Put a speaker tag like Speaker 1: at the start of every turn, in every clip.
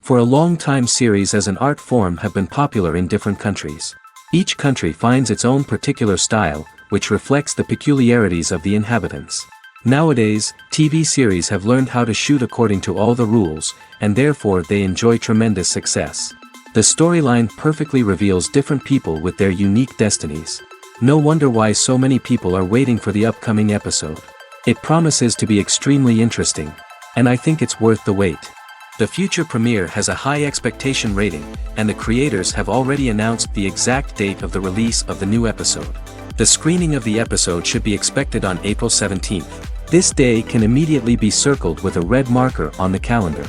Speaker 1: For a long time, series as an art form have been popular in different countries. Each country finds its own particular style, which reflects the peculiarities of the inhabitants. Nowadays, TV series have learned how to shoot according to all the rules, and therefore they enjoy tremendous success. The storyline perfectly reveals different people with their unique destinies. No wonder why so many people are waiting for the upcoming episode. It promises to be extremely interesting, and I think it's worth the wait. The future premiere has a high expectation rating, and the creators have already announced the exact date of the release of the new episode. The screening of the episode should be expected on April 17th. This day can immediately be circled with a red marker on the calendar.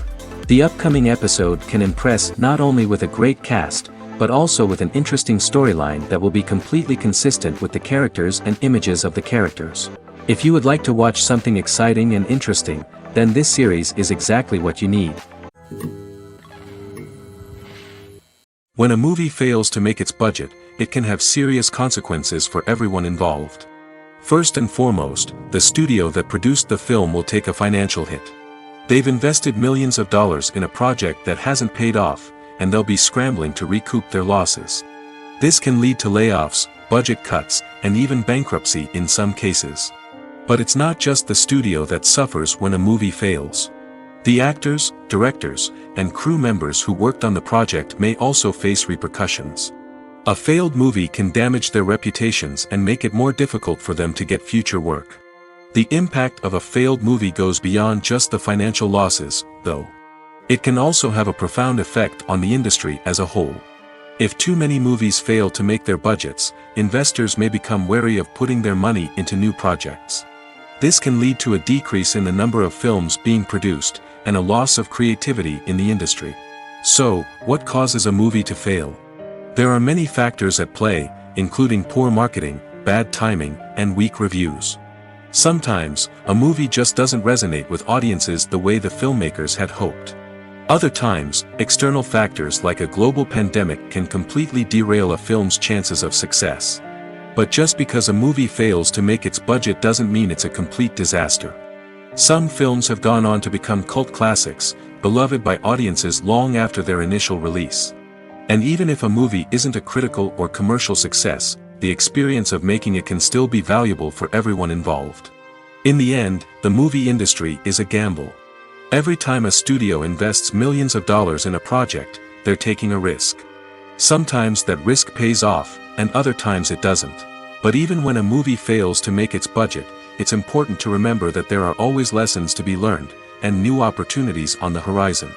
Speaker 1: The upcoming episode can impress not only with a great cast, but also with an interesting storyline that will be completely consistent with the characters and images of the characters. If you would like to watch something exciting and interesting, then this series is exactly what you need. When a movie fails to make its budget, it can have serious consequences for everyone involved. First and foremost, the studio that produced the film will take a financial hit. They've invested millions of dollars in a project that hasn't paid off, and they'll be scrambling to recoup their losses. This can lead to layoffs, budget cuts, and even bankruptcy in some cases. But it's not just the studio that suffers when a movie fails. The actors, directors, and crew members who worked on the project may also face repercussions. A failed movie can damage their reputations and make it more difficult for them to get future work. The impact of a failed movie goes beyond just the financial losses, though. It can also have a profound effect on the industry as a whole. If too many movies fail to make their budgets, investors may become wary of putting their money into new projects. This can lead to a decrease in the number of films being produced, and a loss of creativity in the industry. So, what causes a movie to fail? There are many factors at play, including poor marketing, bad timing, and weak reviews. Sometimes, a movie just doesn't resonate with audiences the way the filmmakers had hoped. Other times, external factors like a global pandemic can completely derail a film's chances of success. But just because a movie fails to make its budget doesn't mean it's a complete disaster. Some films have gone on to become cult classics, beloved by audiences long after their initial release. And even if a movie isn't a critical or commercial success, the experience of making it can still be valuable for everyone involved. In the end, the movie industry is a gamble. Every time a studio invests millions of dollars in a project, they're taking a risk. Sometimes that risk pays off, and other times it doesn't. But even when a movie fails to make its budget, it's important to remember that there are always lessons to be learned, and new opportunities on the horizon.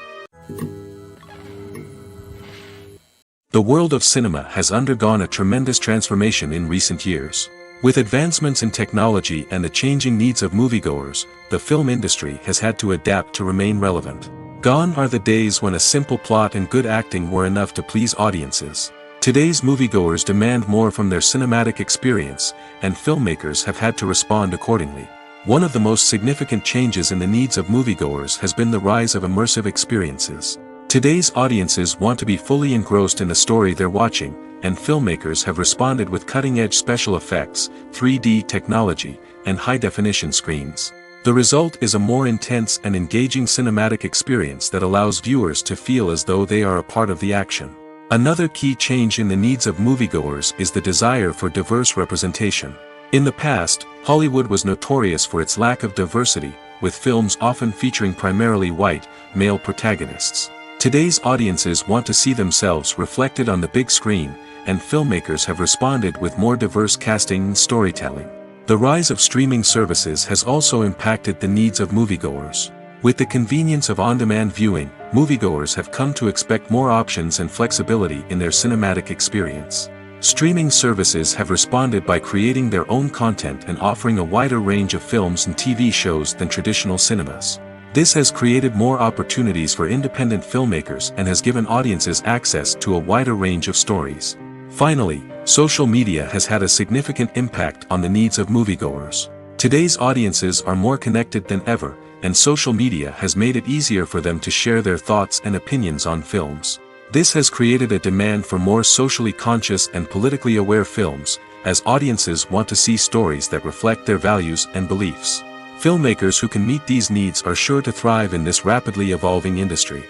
Speaker 1: The world of cinema has undergone a tremendous transformation in recent years. With advancements in technology and the changing needs of moviegoers, the film industry has had to adapt to remain relevant. Gone are the days when a simple plot and good acting were enough to please audiences. Today's moviegoers demand more from their cinematic experience, and filmmakers have had to respond accordingly. One of the most significant changes in the needs of moviegoers has been the rise of immersive experiences. Today's audiences want to be fully engrossed in the story they're watching, and filmmakers have responded with cutting-edge special effects, 3D technology, and high-definition screens. The result is a more intense and engaging cinematic experience that allows viewers to feel as though they are a part of the action. Another key change in the needs of moviegoers is the desire for diverse representation. In the past, Hollywood was notorious for its lack of diversity, with films often featuring primarily white, male protagonists. Today's audiences want to see themselves reflected on the big screen, and filmmakers have responded with more diverse casting and storytelling. The rise of streaming services has also impacted the needs of moviegoers. With the convenience of on-demand viewing, moviegoers have come to expect more options and flexibility in their cinematic experience. Streaming services have responded by creating their own content and offering a wider range of films and TV shows than traditional cinemas. This has created more opportunities for independent filmmakers and has given audiences access to a wider range of stories. Finally, social media has had a significant impact on the needs of moviegoers. Today's audiences are more connected than ever, and social media has made it easier for them to share their thoughts and opinions on films. This has created a demand for more socially conscious and politically aware films, as audiences want to see stories that reflect their values and beliefs. Filmmakers who can meet these needs are sure to thrive in this rapidly evolving industry.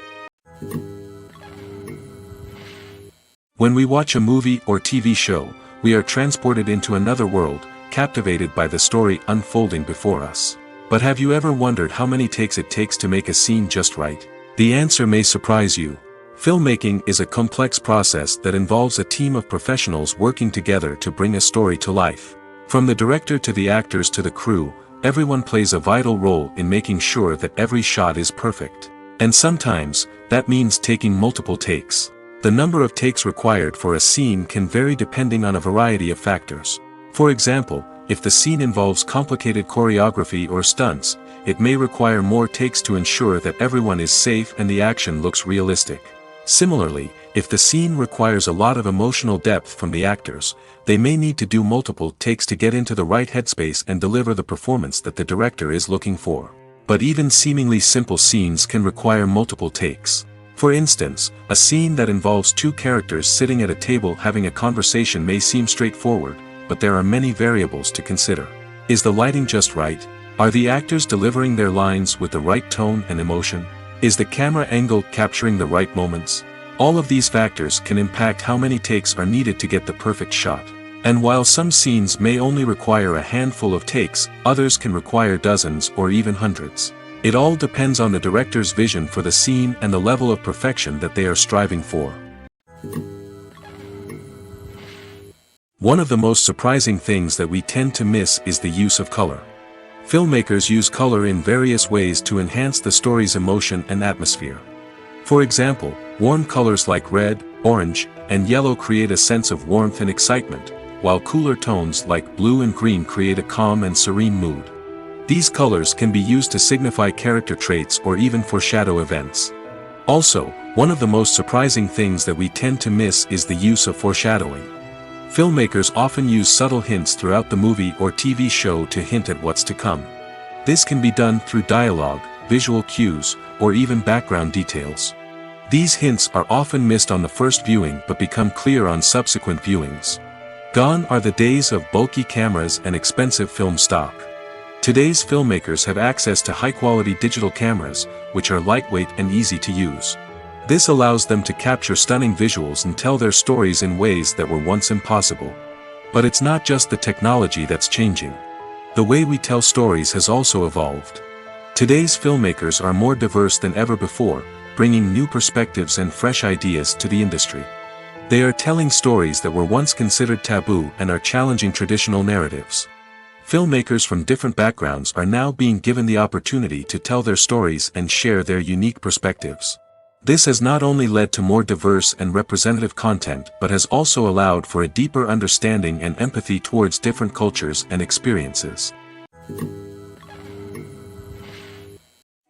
Speaker 1: When we watch a movie or TV show, we are transported into another world, captivated by the story unfolding before us. But have you ever wondered how many takes it takes to make a scene just right? The answer may surprise you. Filmmaking is a complex process that involves a team of professionals working together to bring a story to life. From the director to the actors to the crew, everyone plays a vital role in making sure that every shot is perfect. And sometimes, that means taking multiple takes. The number of takes required for a scene can vary depending on a variety of factors. For example, if the scene involves complicated choreography or stunts, it may require more takes to ensure that everyone is safe and the action looks realistic. Similarly, if the scene requires a lot of emotional depth from the actors, they may need to do multiple takes to get into the right headspace and deliver the performance that the director is looking for. But even seemingly simple scenes can require multiple takes. For instance, a scene that involves two characters sitting at a table having a conversation may seem straightforward, but there are many variables to consider. Is the lighting just right? Are the actors delivering their lines with the right tone and emotion? Is the camera angle capturing the right moments? All of these factors can impact how many takes are needed to get the perfect shot. And while some scenes may only require a handful of takes, others can require dozens or even hundreds. It all depends on the director's vision for the scene and the level of perfection that they are striving for. One of the most surprising things that we tend to miss is the use of color. Filmmakers use color in various ways to enhance the story's emotion and atmosphere. For example, warm colors like red, orange, and yellow create a sense of warmth and excitement, while cooler tones like blue and green create a calm and serene mood. These colors can be used to signify character traits or even foreshadow events. Also, one of the most surprising things that we tend to miss is the use of foreshadowing. Filmmakers often use subtle hints throughout the movie or TV show to hint at what's to come. This can be done through dialogue, visual cues, or even background details. These hints are often missed on the first viewing but become clear on subsequent viewings. Gone are the days of bulky cameras and expensive film stock. Today's filmmakers have access to high-quality digital cameras, which are lightweight and easy to use. This allows them to capture stunning visuals and tell their stories in ways that were once impossible. But it's not just the technology that's changing. The way we tell stories has also evolved. Today's filmmakers are more diverse than ever before, bringing new perspectives and fresh ideas to the industry. They are telling stories that were once considered taboo and are challenging traditional narratives. Filmmakers from different backgrounds are now being given the opportunity to tell their stories and share their unique perspectives. This has not only led to more diverse and representative content but has also allowed for a deeper understanding and empathy towards different cultures and experiences.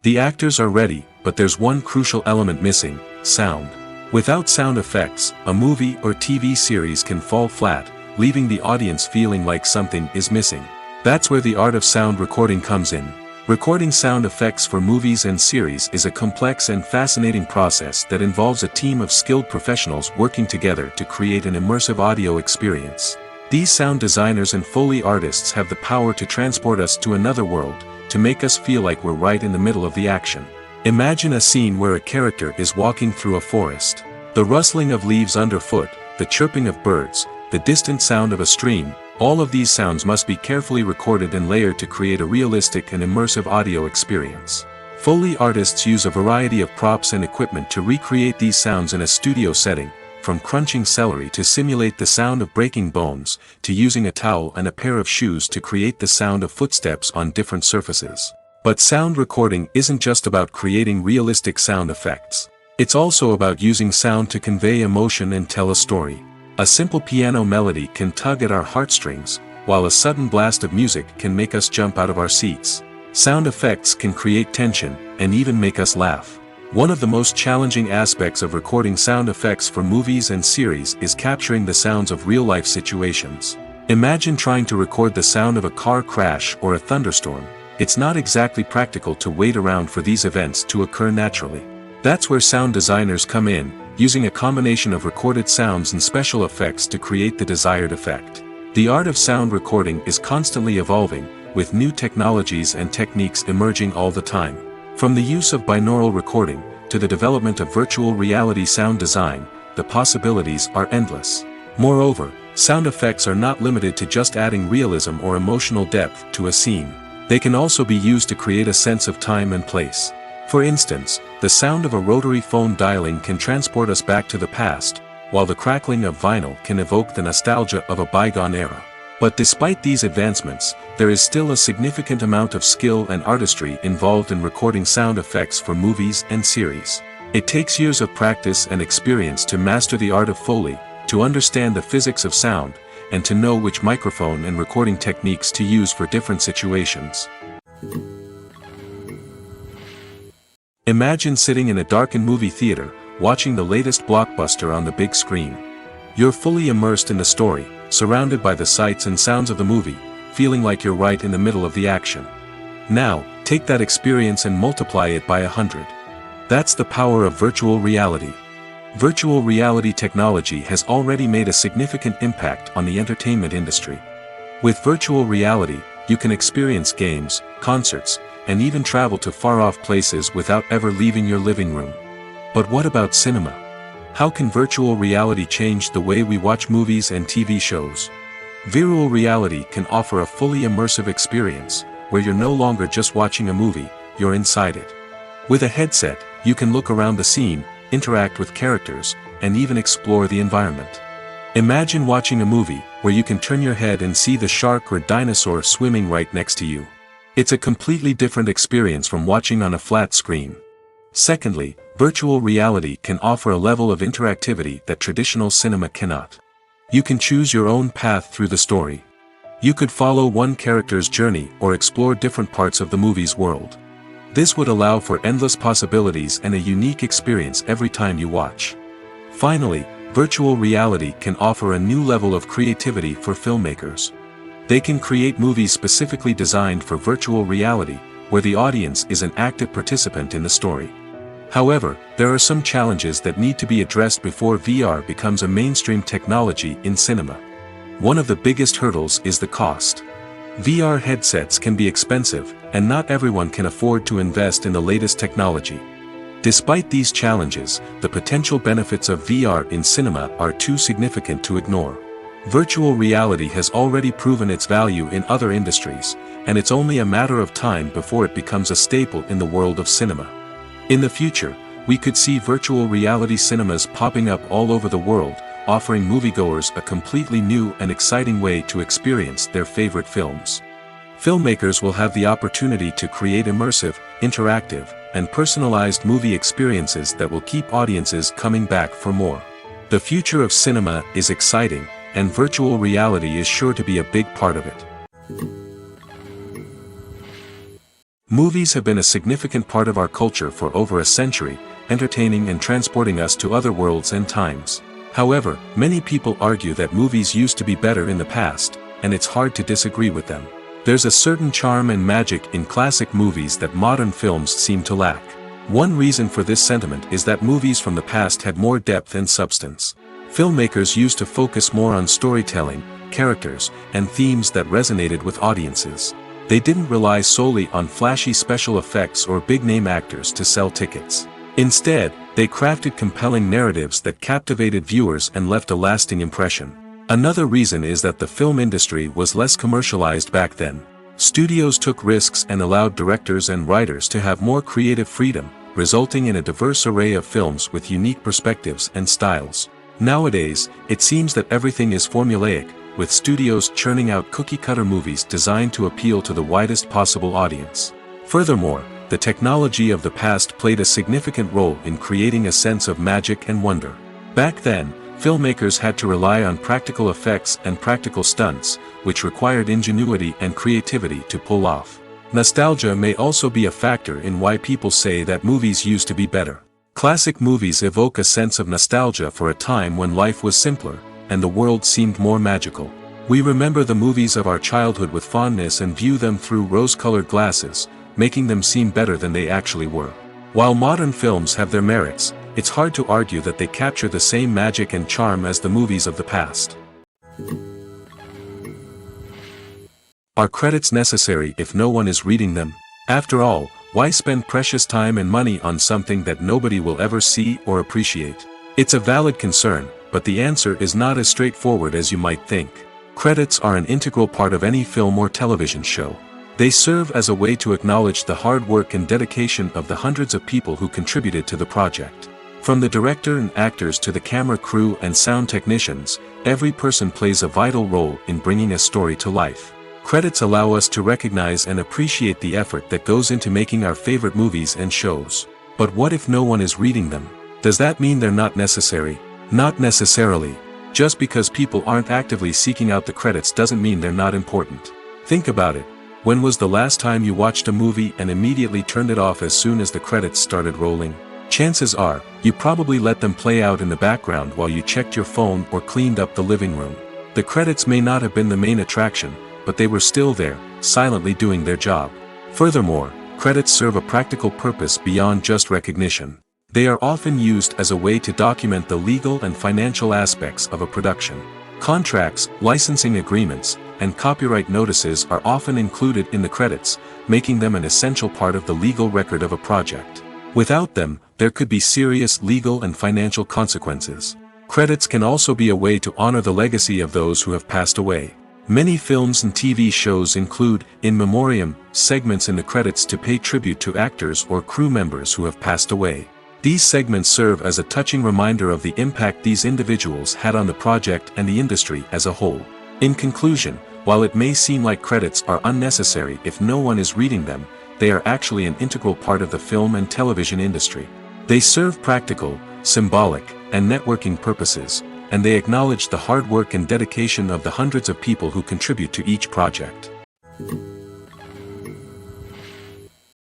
Speaker 1: The actors are ready, but there's one crucial element missing: sound. Without sound effects, a movie or TV series can fall flat, leaving the audience feeling like something is missing. That's where the art of sound recording comes in. Recording sound effects for movies and series is a complex and fascinating process that involves a team of skilled professionals working together to create an immersive audio experience. These sound designers and Foley artists have the power to transport us to another world, to make us feel like we're right in the middle of the action. Imagine a scene where a character is walking through a forest. The rustling of leaves underfoot, the chirping of birds, the distant sound of a stream, all of these sounds must be carefully recorded and layered to create a realistic and immersive audio experience. Foley artists use a variety of props and equipment to recreate these sounds in a studio setting, from crunching celery to simulate the sound of breaking bones, to using a towel and a pair of shoes to create the sound of footsteps on different surfaces. But sound recording isn't just about creating realistic sound effects. It's also about using sound to convey emotion and tell a story. A simple piano melody can tug at our heartstrings, while a sudden blast of music can make us jump out of our seats. Sound effects can create tension, and even make us laugh. One of the most challenging aspects of recording sound effects for movies and series is capturing the sounds of real-life situations. Imagine trying to record the sound of a car crash or a thunderstorm. It's not exactly practical to wait around for these events to occur naturally. That's where sound designers come in, using a combination of recorded sounds and special effects to create the desired effect. The art of sound recording is constantly evolving, with new technologies and techniques emerging all the time. From the use of binaural recording, to the development of virtual reality sound design, the possibilities are endless. Moreover, sound effects are not limited to just adding realism or emotional depth to a scene. They can also be used to create a sense of time and place. For instance, the sound of a rotary phone dialing can transport us back to the past, while the crackling of vinyl can evoke the nostalgia of a bygone era. But despite these advancements, there is still a significant amount of skill and artistry involved in recording sound effects for movies and series. It takes years of practice and experience to master the art of Foley, to understand the physics of sound, and to know which microphone and recording techniques to use for different situations. Imagine sitting in a darkened movie theater, watching the latest blockbuster on the big screen. You're fully immersed in the story, surrounded by the sights and sounds of the movie, feeling like you're right in the middle of the action. Now, take that experience and multiply it by 100. That's the power of virtual reality. Virtual reality technology has already made a significant impact on the entertainment industry. With virtual reality, you can experience games, concerts, and even travel to far-off places without ever leaving your living room. But what about cinema? How can virtual reality change the way we watch movies and TV shows? Virtual reality can offer a fully immersive experience, where you're no longer just watching a movie, you're inside it. With a headset, you can look around the scene, interact with characters, and even explore the environment. Imagine watching a movie, where you can turn your head and see the shark or dinosaur swimming right next to you. It's a completely different experience from watching on a flat screen. Secondly, virtual reality can offer a level of interactivity that traditional cinema cannot. You can choose your own path through the story. You could follow one character's journey or explore different parts of the movie's world. This would allow for endless possibilities and a unique experience every time you watch. Finally, virtual reality can offer a new level of creativity for filmmakers. They can create movies specifically designed for virtual reality, where the audience is an active participant in the story. However, there are some challenges that need to be addressed before VR becomes a mainstream technology in cinema. One of the biggest hurdles is the cost. VR headsets can be expensive, and not everyone can afford to invest in the latest technology. Despite these challenges, the potential benefits of VR in cinema are too significant to ignore. Virtual reality has already proven its value in other industries, and it's only a matter of time before it becomes a staple in the world of cinema. In the future, we could see virtual reality cinemas popping up all over the world, offering moviegoers a completely new and exciting way to experience their favorite films. Filmmakers will have the opportunity to create immersive, interactive, and personalized movie experiences that will keep audiences coming back for more. The future of cinema is exciting, and virtual reality is sure to be a big part of it. Movies have been a significant part of our culture for over a century, entertaining and transporting us to other worlds and times. However, many people argue that movies used to be better in the past, and it's hard to disagree with them. There's a certain charm and magic in classic movies that modern films seem to lack. One reason for this sentiment is that movies from the past had more depth and substance. Filmmakers used to focus more on storytelling, characters, and themes that resonated with audiences. They didn't rely solely on flashy special effects or big-name actors to sell tickets. Instead, they crafted compelling narratives that captivated viewers and left a lasting impression. Another reason is that the film industry was less commercialized back then. Studios took risks and allowed directors and writers to have more creative freedom, resulting in a diverse array of films with unique perspectives and styles. Nowadays, it seems that everything is formulaic, with studios churning out cookie-cutter movies designed to appeal to the widest possible audience. Furthermore, the technology of the past played a significant role in creating a sense of magic and wonder. Back then, filmmakers had to rely on practical effects and practical stunts, which required ingenuity and creativity to pull off. Nostalgia may also be a factor in why people say that movies used to be better. Classic movies evoke a sense of nostalgia for a time when life was simpler, and the world seemed more magical. We remember the movies of our childhood with fondness and view them through rose-colored glasses, making them seem better than they actually were. While modern films have their merits, it's hard to argue that they capture the same magic and charm as the movies of the past. Are credits necessary if no one is reading them? After all, why spend precious time and money on something that nobody will ever see or appreciate? It's a valid concern, but the answer is not as straightforward as you might think. Credits are an integral part of any film or television show. They serve as a way to acknowledge the hard work and dedication of the hundreds of people who contributed to the project. From the director and actors to the camera crew and sound technicians, every person plays a vital role in bringing a story to life. Credits allow us to recognize and appreciate the effort that goes into making our favorite movies and shows. But what if no one is reading them? Does that mean they're not necessary? Not necessarily. Just because people aren't actively seeking out the credits doesn't mean they're not important. Think about it. When was the last time you watched a movie and immediately turned it off as soon as the credits started rolling? Chances are, you probably let them play out in the background while you checked your phone or cleaned up the living room. The credits may not have been the main attraction, but they were still there, silently doing their job. Furthermore, credits serve a practical purpose beyond just recognition. They are often used as a way to document the legal and financial aspects of a production. Contracts, licensing agreements, and copyright notices are often included in the credits, making them an essential part of the legal record of a project. Without them, there could be serious legal and financial consequences. Credits can also be a way to honor the legacy of those who have passed away. Many films and TV shows include, in memoriam, segments in the credits to pay tribute to actors or crew members who have passed away. These segments serve as a touching reminder of the impact these individuals had on the project and the industry as a whole. In conclusion, while it may seem like credits are unnecessary if no one is reading them, they are actually an integral part of the film and television industry. They serve practical, symbolic, and networking purposes, and they acknowledge the hard work and dedication of the hundreds of people who contribute to each project.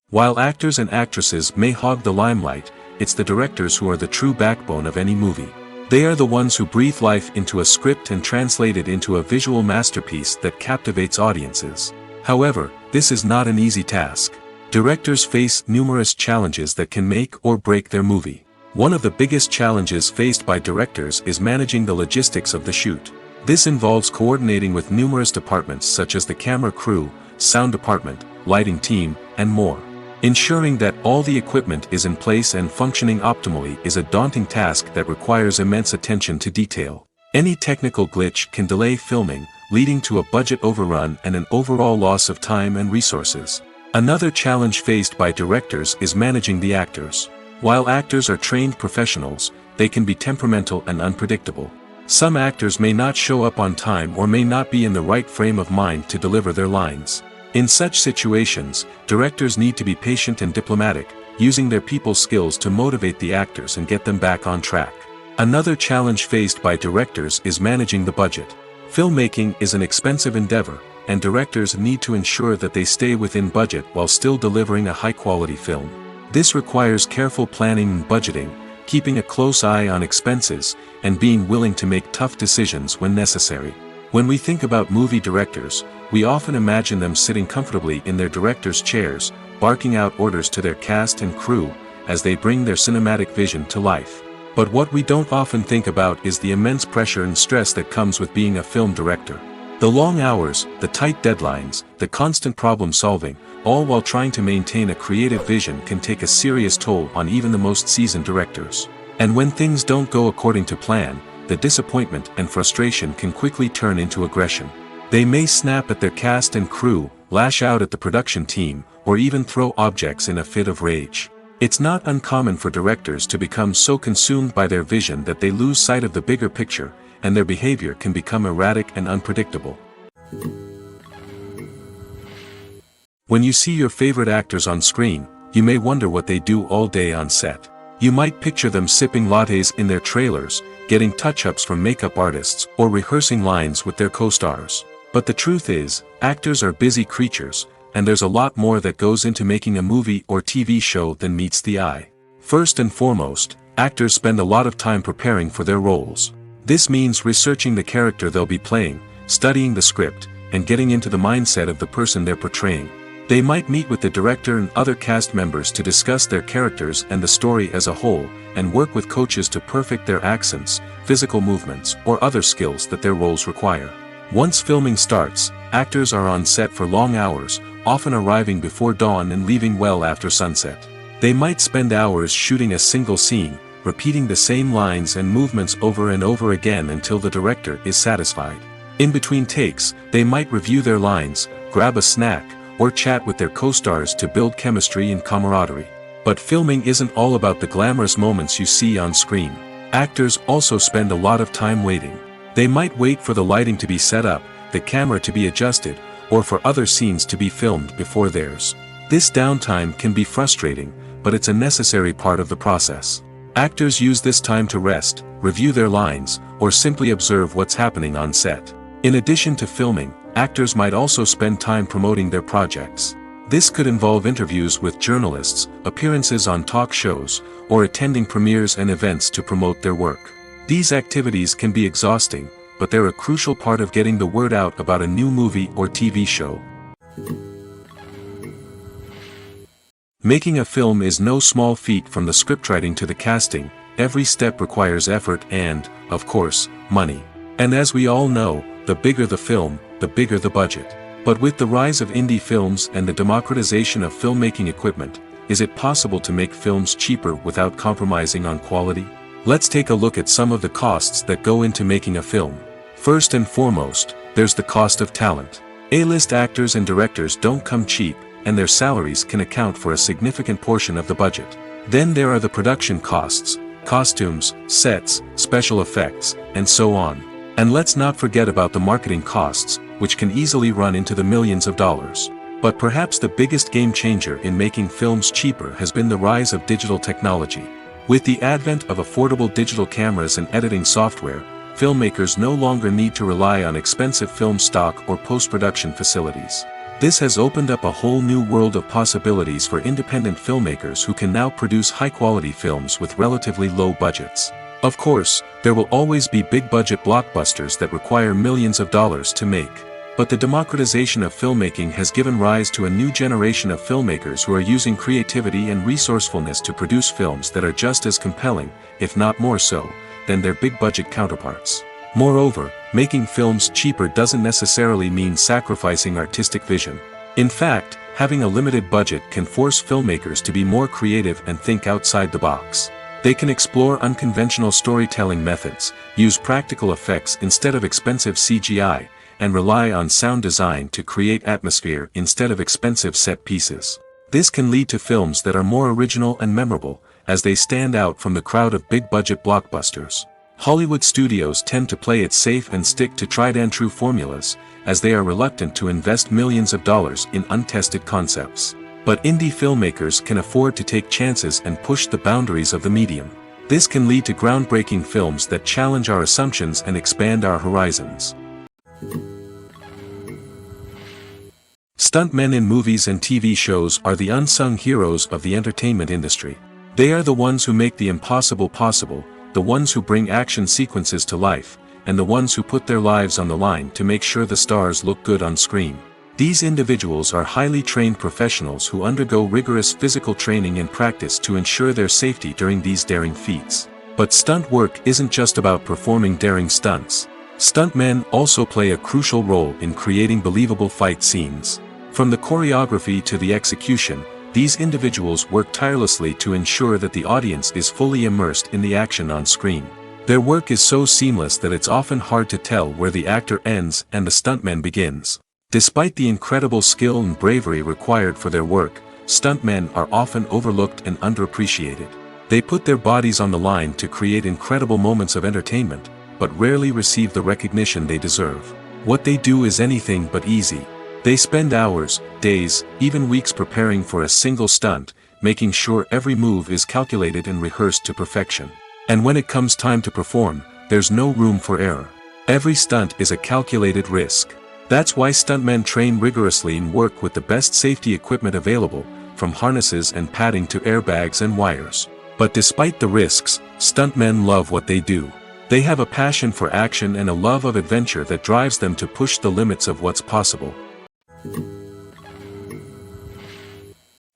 Speaker 1: While actors and actresses may hog the limelight, it's the directors who are the true backbone of any movie. They are the ones who breathe life into a script and translate it into a visual masterpiece that captivates audiences. However, this is not an easy task. Directors face numerous challenges that can make or break their movie. One of the biggest challenges faced by directors is managing the logistics of the shoot. This involves coordinating with numerous departments such as the camera crew, sound department, lighting team, and more. Ensuring that all the equipment is in place and functioning optimally is a daunting task that requires immense attention to detail. Any technical glitch can delay filming, leading to a budget overrun and an overall loss of time and resources. Another challenge faced by directors is managing the actors. While actors are trained professionals, they can be temperamental and unpredictable. Some actors may not show up on time or may not be in the right frame of mind to deliver their lines. In such situations, directors need to be patient and diplomatic, using their people skills to motivate the actors and get them back on track. Another challenge faced by directors is managing the budget. Filmmaking is an expensive endeavor, and directors need to ensure that they stay within budget while still delivering a high-quality film. This requires careful planning and budgeting, keeping a close eye on expenses, and being willing to make tough decisions when necessary. When we think about movie directors, we often imagine them sitting comfortably in their director's chairs, barking out orders to their cast and crew, as they bring their cinematic vision to life. But what we don't often think about is the immense pressure and stress that comes with being a film director. The long hours, the tight deadlines, the constant problem solving, all while trying to maintain a creative vision can take a serious toll on even the most seasoned directors. And when things don't go according to plan, the disappointment and frustration can quickly turn into aggression. They may snap at their cast and crew, lash out at the production team, or even throw objects in a fit of rage. It's not uncommon for directors to become so consumed by their vision that they lose sight of the bigger picture, and their behavior can become erratic and unpredictable. When you see your favorite actors on screen, you may wonder what they do all day on set. You might picture them sipping lattes in their trailers, getting touch-ups from makeup artists, or rehearsing lines with their co-stars. But the truth is, actors are busy creatures, and there's a lot more that goes into making a movie or TV show than meets the eye. First and foremost, actors spend a lot of time preparing for their roles. This means researching the character they'll be playing, studying the script, and getting into the mindset of the person they're portraying. They might meet with the director and other cast members to discuss their characters and the story as a whole, and work with coaches to perfect their accents, physical movements, or other skills that their roles require. Once filming starts, actors are on set for long hours, often arriving before dawn and leaving well after sunset. They might spend hours shooting a single scene, repeating the same lines and movements over and over again until the director is satisfied. In between takes, they might review their lines, grab a snack, or chat with their co-stars to build chemistry and camaraderie. But filming isn't all about the glamorous moments you see on screen. Actors also spend a lot of time waiting. They might wait for the lighting to be set up, the camera to be adjusted, or for other scenes to be filmed before theirs. This downtime can be frustrating, but it's a necessary part of the process. Actors use this time to rest, review their lines, or simply observe what's happening on set. In addition to filming, actors might also spend time promoting their projects. This could involve interviews with journalists, appearances on talk shows, or attending premieres and events to promote their work. These activities can be exhausting, but they're a crucial part of getting the word out about a new movie or TV show. Making a film is no small feat. From the scriptwriting to the casting, every step requires effort and, of course, money. And as we all know, the bigger the film, the bigger the budget. But with the rise of indie films and the democratization of filmmaking equipment, is it possible to make films cheaper without compromising on quality? Let's take a look at some of the costs that go into making a film. First and foremost, there's the cost of talent. A-list actors and directors don't come cheap, and their salaries can account for a significant portion of the budget. Then there are the production costs, costumes, sets, special effects, and so on. And let's not forget about the marketing costs, which can easily run into the millions of dollars. But perhaps the biggest game changer in making films cheaper has been the rise of digital technology. With the advent of affordable digital cameras and editing software, filmmakers no longer need to rely on expensive film stock or post-production facilities. This has opened up a whole new world of possibilities for independent filmmakers who can now produce high-quality films with relatively low budgets. Of course, there will always be big-budget blockbusters that require millions of dollars to make. But the democratization of filmmaking has given rise to a new generation of filmmakers who are using creativity and resourcefulness to produce films that are just as compelling, if not more so, than their big-budget counterparts. Moreover, making films cheaper doesn't necessarily mean sacrificing artistic vision. In fact, having a limited budget can force filmmakers to be more creative and think outside the box. They can explore unconventional storytelling methods, use practical effects instead of expensive CGI, and rely on sound design to create atmosphere instead of expensive set pieces. This can lead to films that are more original and memorable, as they stand out from the crowd of big-budget blockbusters. Hollywood studios tend to play it safe and stick to tried-and-true formulas, as they are reluctant to invest millions of dollars in untested concepts. But indie filmmakers can afford to take chances and push the boundaries of the medium. This can lead to groundbreaking films that challenge our assumptions and expand our horizons. Stuntmen in movies and TV shows are the unsung heroes of the entertainment industry. They are the ones who make the impossible possible, the ones who bring action sequences to life, and the ones who put their lives on the line to make sure the stars look good on screen. These individuals are highly trained professionals who undergo rigorous physical training and practice to ensure their safety during these daring feats. But stunt work isn't just about performing daring stunts. Stuntmen also play a crucial role in creating believable fight scenes. From the choreography to the execution, these individuals work tirelessly to ensure that the audience is fully immersed in the action on screen. Their work is so seamless that it's often hard to tell where the actor ends and the stuntman begins. Despite the incredible skill and bravery required for their work, stuntmen are often overlooked and underappreciated. They put their bodies on the line to create incredible moments of entertainment, but rarely receive the recognition they deserve. What they do is anything but easy. They spend hours, days, even weeks preparing for a single stunt, making sure every move is calculated and rehearsed to perfection. And when it comes time to perform, there's no room for error. Every stunt is a calculated risk. That's why stuntmen train rigorously and work with the best safety equipment available, from harnesses and padding to airbags and wires. But despite the risks, stuntmen love what they do. They have a passion for action and a love of adventure that drives them to push the limits of what's possible.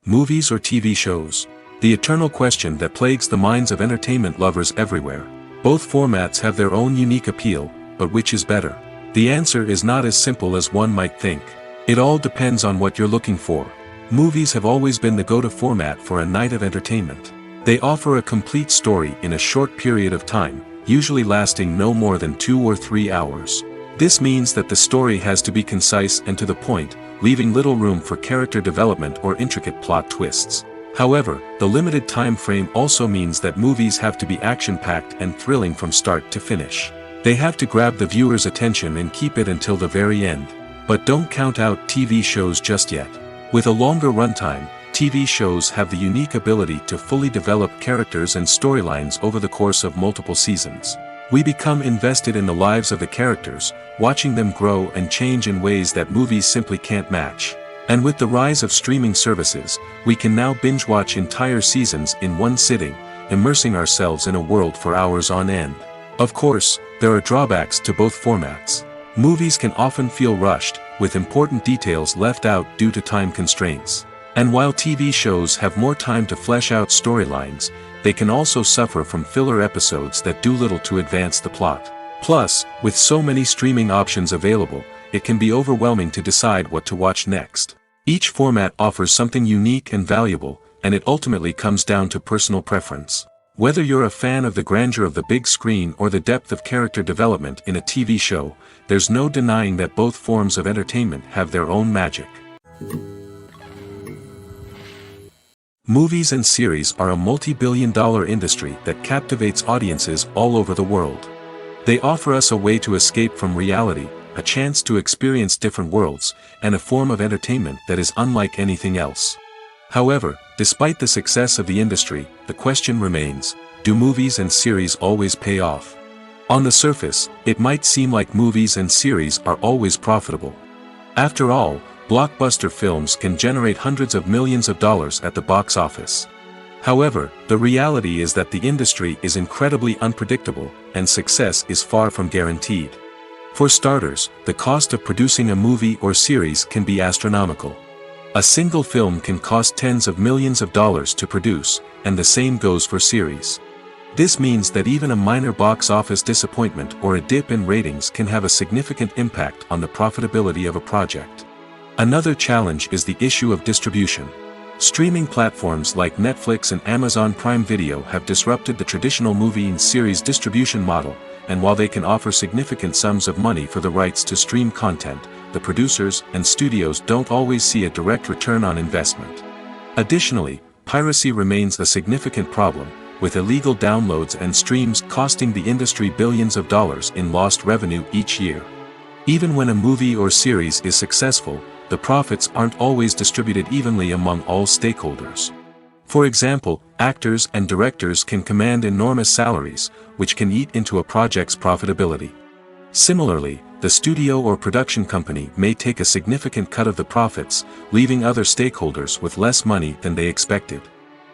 Speaker 1: Movies or TV shows? The eternal question that plagues the minds of entertainment lovers everywhere. Both formats have their own unique appeal, but which is better? The answer is not as simple as one might think. It all depends on what you're looking for. Movies have always been the go-to format for a night of entertainment. They offer a complete story in a short period of time, usually lasting no more than 2 or 3 hours. This means that the story has to be concise and to the point, leaving little room for character development or intricate plot twists. However, the limited time frame also means that movies have to be action-packed and thrilling from start to finish. They have to grab the viewer's attention and keep it until the very end. But don't count out TV shows just yet. With a longer runtime, TV shows have the unique ability to fully develop characters and storylines over the course of multiple seasons. We become invested in the lives of the characters, watching them grow and change in ways that movies simply can't match. And with the rise of streaming services, we can now binge-watch entire seasons in one sitting, immersing ourselves in a world for hours on end. Of course, there are drawbacks to both formats. Movies can often feel rushed, with important details left out due to time constraints. And while TV shows have more time to flesh out storylines, they can also suffer from filler episodes that do little to advance the plot. Plus, with so many streaming options available, it can be overwhelming to decide what to watch next. Each format offers something unique and valuable, and it ultimately comes down to personal preference. Whether you're a fan of the grandeur of the big screen or the depth of character development in a TV show, there's no denying that both forms of entertainment have their own magic. Movies and series are a multi-billion-dollar industry that captivates audiences all over the world. They offer us a way to escape from reality, a chance to experience different worlds, and a form of entertainment that is unlike anything else. However, despite the success of the industry, the question remains, do movies and series always pay off? On the surface, it might seem like movies and series are always profitable. After all, blockbuster films can generate hundreds of millions of dollars at the box office. However, the reality is that the industry is incredibly unpredictable, and success is far from guaranteed. For starters, the cost of producing a movie or series can be astronomical. A single film can cost tens of millions of dollars to produce, and the same goes for series. This means that even a minor box office disappointment or a dip in ratings can have a significant impact on the profitability of a project. Another challenge is the issue of distribution. Streaming platforms like Netflix and Amazon Prime Video have disrupted the traditional movie and series distribution model, and while they can offer significant sums of money for the rights to stream content, the producers and studios don't always see a direct return on investment. Additionally, piracy remains a significant problem, with illegal downloads and streams costing the industry billions of dollars in lost revenue each year. Even when a movie or series is successful, the profits aren't always distributed evenly among all stakeholders. For example, actors and directors can command enormous salaries, which can eat into a project's profitability. Similarly, the studio or production company may take a significant cut of the profits, leaving other stakeholders with less money than they expected.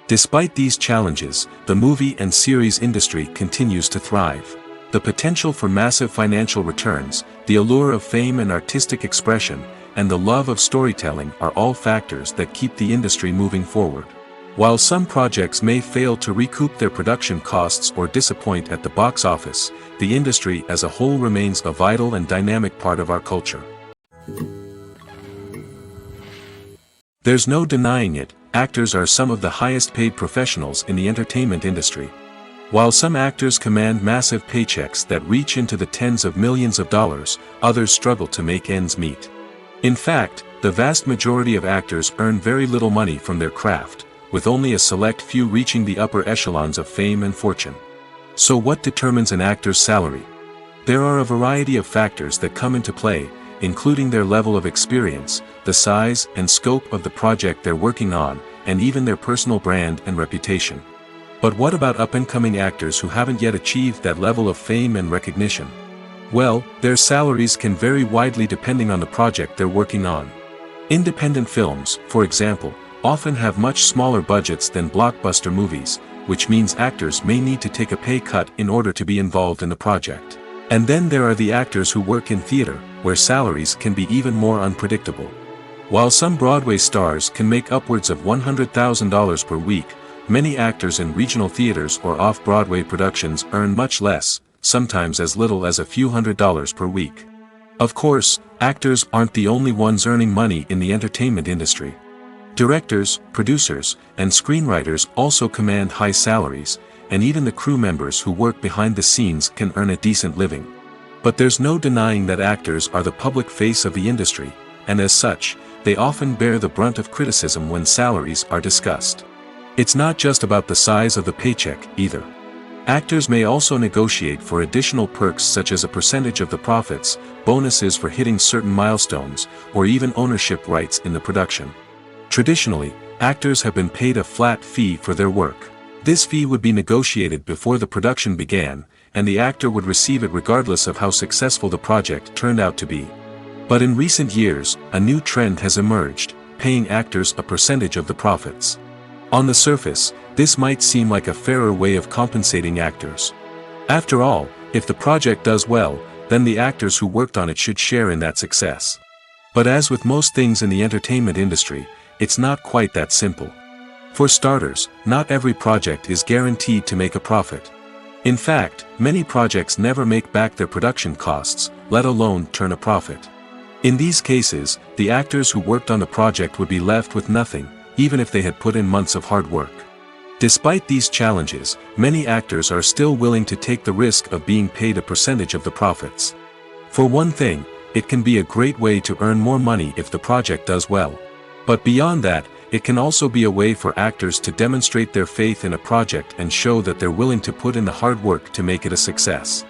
Speaker 1: Despite these challenges, the movie and series industry continues to thrive. The potential for massive financial returns, the allure of fame and artistic expression, and the love of storytelling are all factors that keep the industry moving forward. While some projects may fail to recoup their production costs or disappoint at the box office, the industry as a whole remains a vital and dynamic part of our culture. There's no denying it, actors are some of the highest paid professionals in the entertainment industry. While some actors command massive paychecks that reach into the tens of millions of dollars, others struggle to make ends meet. In fact, the vast majority of actors earn very little money from their craft, with only a select few reaching the upper echelons of fame and fortune. So what determines an actor's salary? There are a variety of factors that come into play, including their level of experience, the size and scope of the project they're working on, and even their personal brand and reputation. But what about up-and-coming actors who haven't yet achieved that level of fame and recognition? Well, their salaries can vary widely depending on the project they're working on. Independent films, for example, often have much smaller budgets than blockbuster movies, which means actors may need to take a pay cut in order to be involved in the project. And then there are the actors who work in theater, where salaries can be even more unpredictable. While some Broadway stars can make upwards of $100,000 per week, many actors in regional theaters or off-Broadway productions earn much less, sometimes as little as a few $100s per week. Of course, actors aren't the only ones earning money in the entertainment industry. Directors, producers, and screenwriters also command high salaries, and even the crew members who work behind the scenes can earn a decent living. But there's no denying that actors are the public face of the industry, and as such, they often bear the brunt of criticism when salaries are discussed. It's not just about the size of the paycheck, either. Actors may also negotiate for additional perks such as a percentage of the profits, bonuses for hitting certain milestones, or even ownership rights in the production. Traditionally, actors have been paid a flat fee for their work. This fee would be negotiated before the production began, and the actor would receive it regardless of how successful the project turned out to be. But in recent years, a new trend has emerged, paying actors a percentage of the profits. On the surface, this might seem like a fairer way of compensating actors. After all, if the project does well, then the actors who worked on it should share in that success. But as with most things in the entertainment industry, it's not quite that simple. For starters, not every project is guaranteed to make a profit. In fact, many projects never make back their production costs, let alone turn a profit. In these cases, the actors who worked on the project would be left with nothing, even if they had put in months of hard work. Despite these challenges, many actors are still willing to take the risk of being paid a percentage of the profits. For one thing, it can be a great way to earn more money if the project does well. But beyond that, it can also be a way for actors to demonstrate their faith in a project and show that they're willing to put in the hard work to make it a success.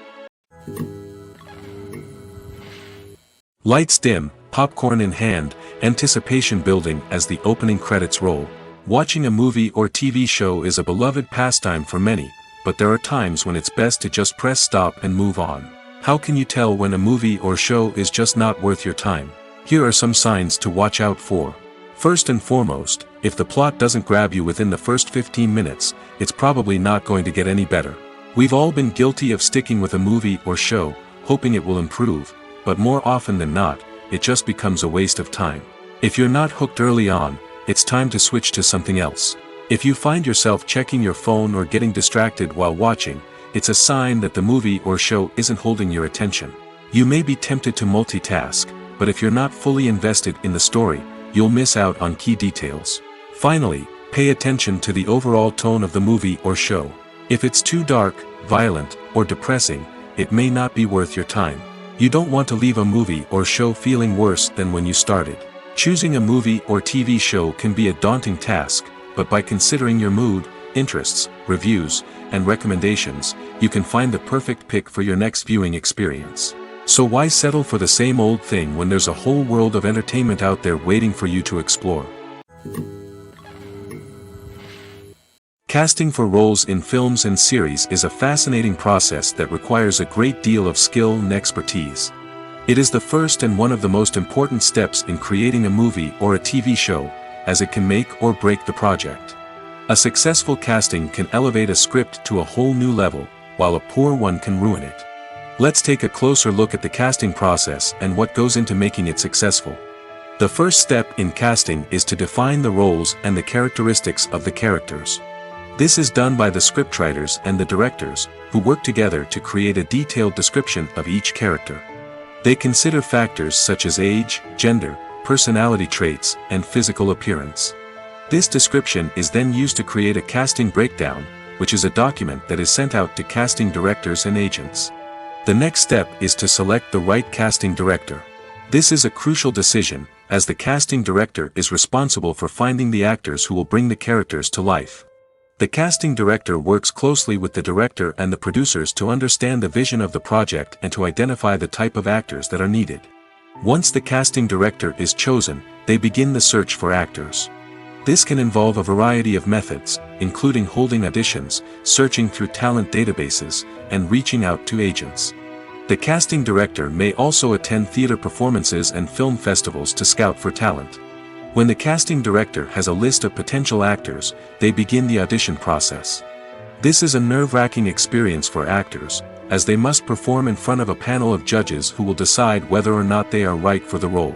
Speaker 1: Lights dim, popcorn in hand, anticipation building as the opening credits roll. Watching a movie or TV show is a beloved pastime for many, but there are times when it's best to just press stop and move on. How can you tell when a movie or show is just not worth your time? Here are some signs to watch out for. First and foremost, if the plot doesn't grab you within the first 15 minutes, it's probably not going to get any better. We've all been guilty of sticking with a movie or show, hoping it will improve, but more often than not, it just becomes a waste of time. If you're not hooked early on, it's time to switch to something else. If you find yourself checking your phone or getting distracted while watching, it's a sign that the movie or show isn't holding your attention. You may be tempted to multitask, but if you're not fully invested in the story, you'll miss out on key details. Finally, pay attention to the overall tone of the movie or show. If it's too dark, violent, or depressing, it may not be worth your time. You don't want to leave a movie or show feeling worse than when you started. Choosing a movie or TV show can be a daunting task, but by considering your mood, interests, reviews, and recommendations, you can find the perfect pick for your next viewing experience. So why settle for the same old thing when there's a whole world of entertainment out there waiting for you to explore? Casting for roles in films and series is a fascinating process that requires a great deal of skill and expertise. It is the first and one of the most important steps in creating a movie or a TV show, as it can make or break the project. A successful casting can elevate a script to a whole new level, while a poor one can ruin it. Let's take a closer look at the casting process and what goes into making it successful. The first step in casting is to define the roles and the characteristics of the characters. This is done by the scriptwriters and the directors, who work together to create a detailed description of each character. They consider factors such as age, gender, personality traits, and physical appearance. This description is then used to create a casting breakdown, which is a document that is sent out to casting directors and agents. The next step is to select the right casting director. This is a crucial decision, as the casting director is responsible for finding the actors who will bring the characters to life. The casting director works closely with the director and the producers to understand the vision of the project and to identify the type of actors that are needed. Once the casting director is chosen, they begin the search for actors. This can involve a variety of methods, including holding auditions, searching through talent databases, and reaching out to agents. The casting director may also attend theater performances and film festivals to scout for talent. When the casting director has a list of potential actors, they begin the audition process. This is a nerve-wracking experience for actors, as they must perform in front of a panel of judges who will decide whether or not they are right for the role.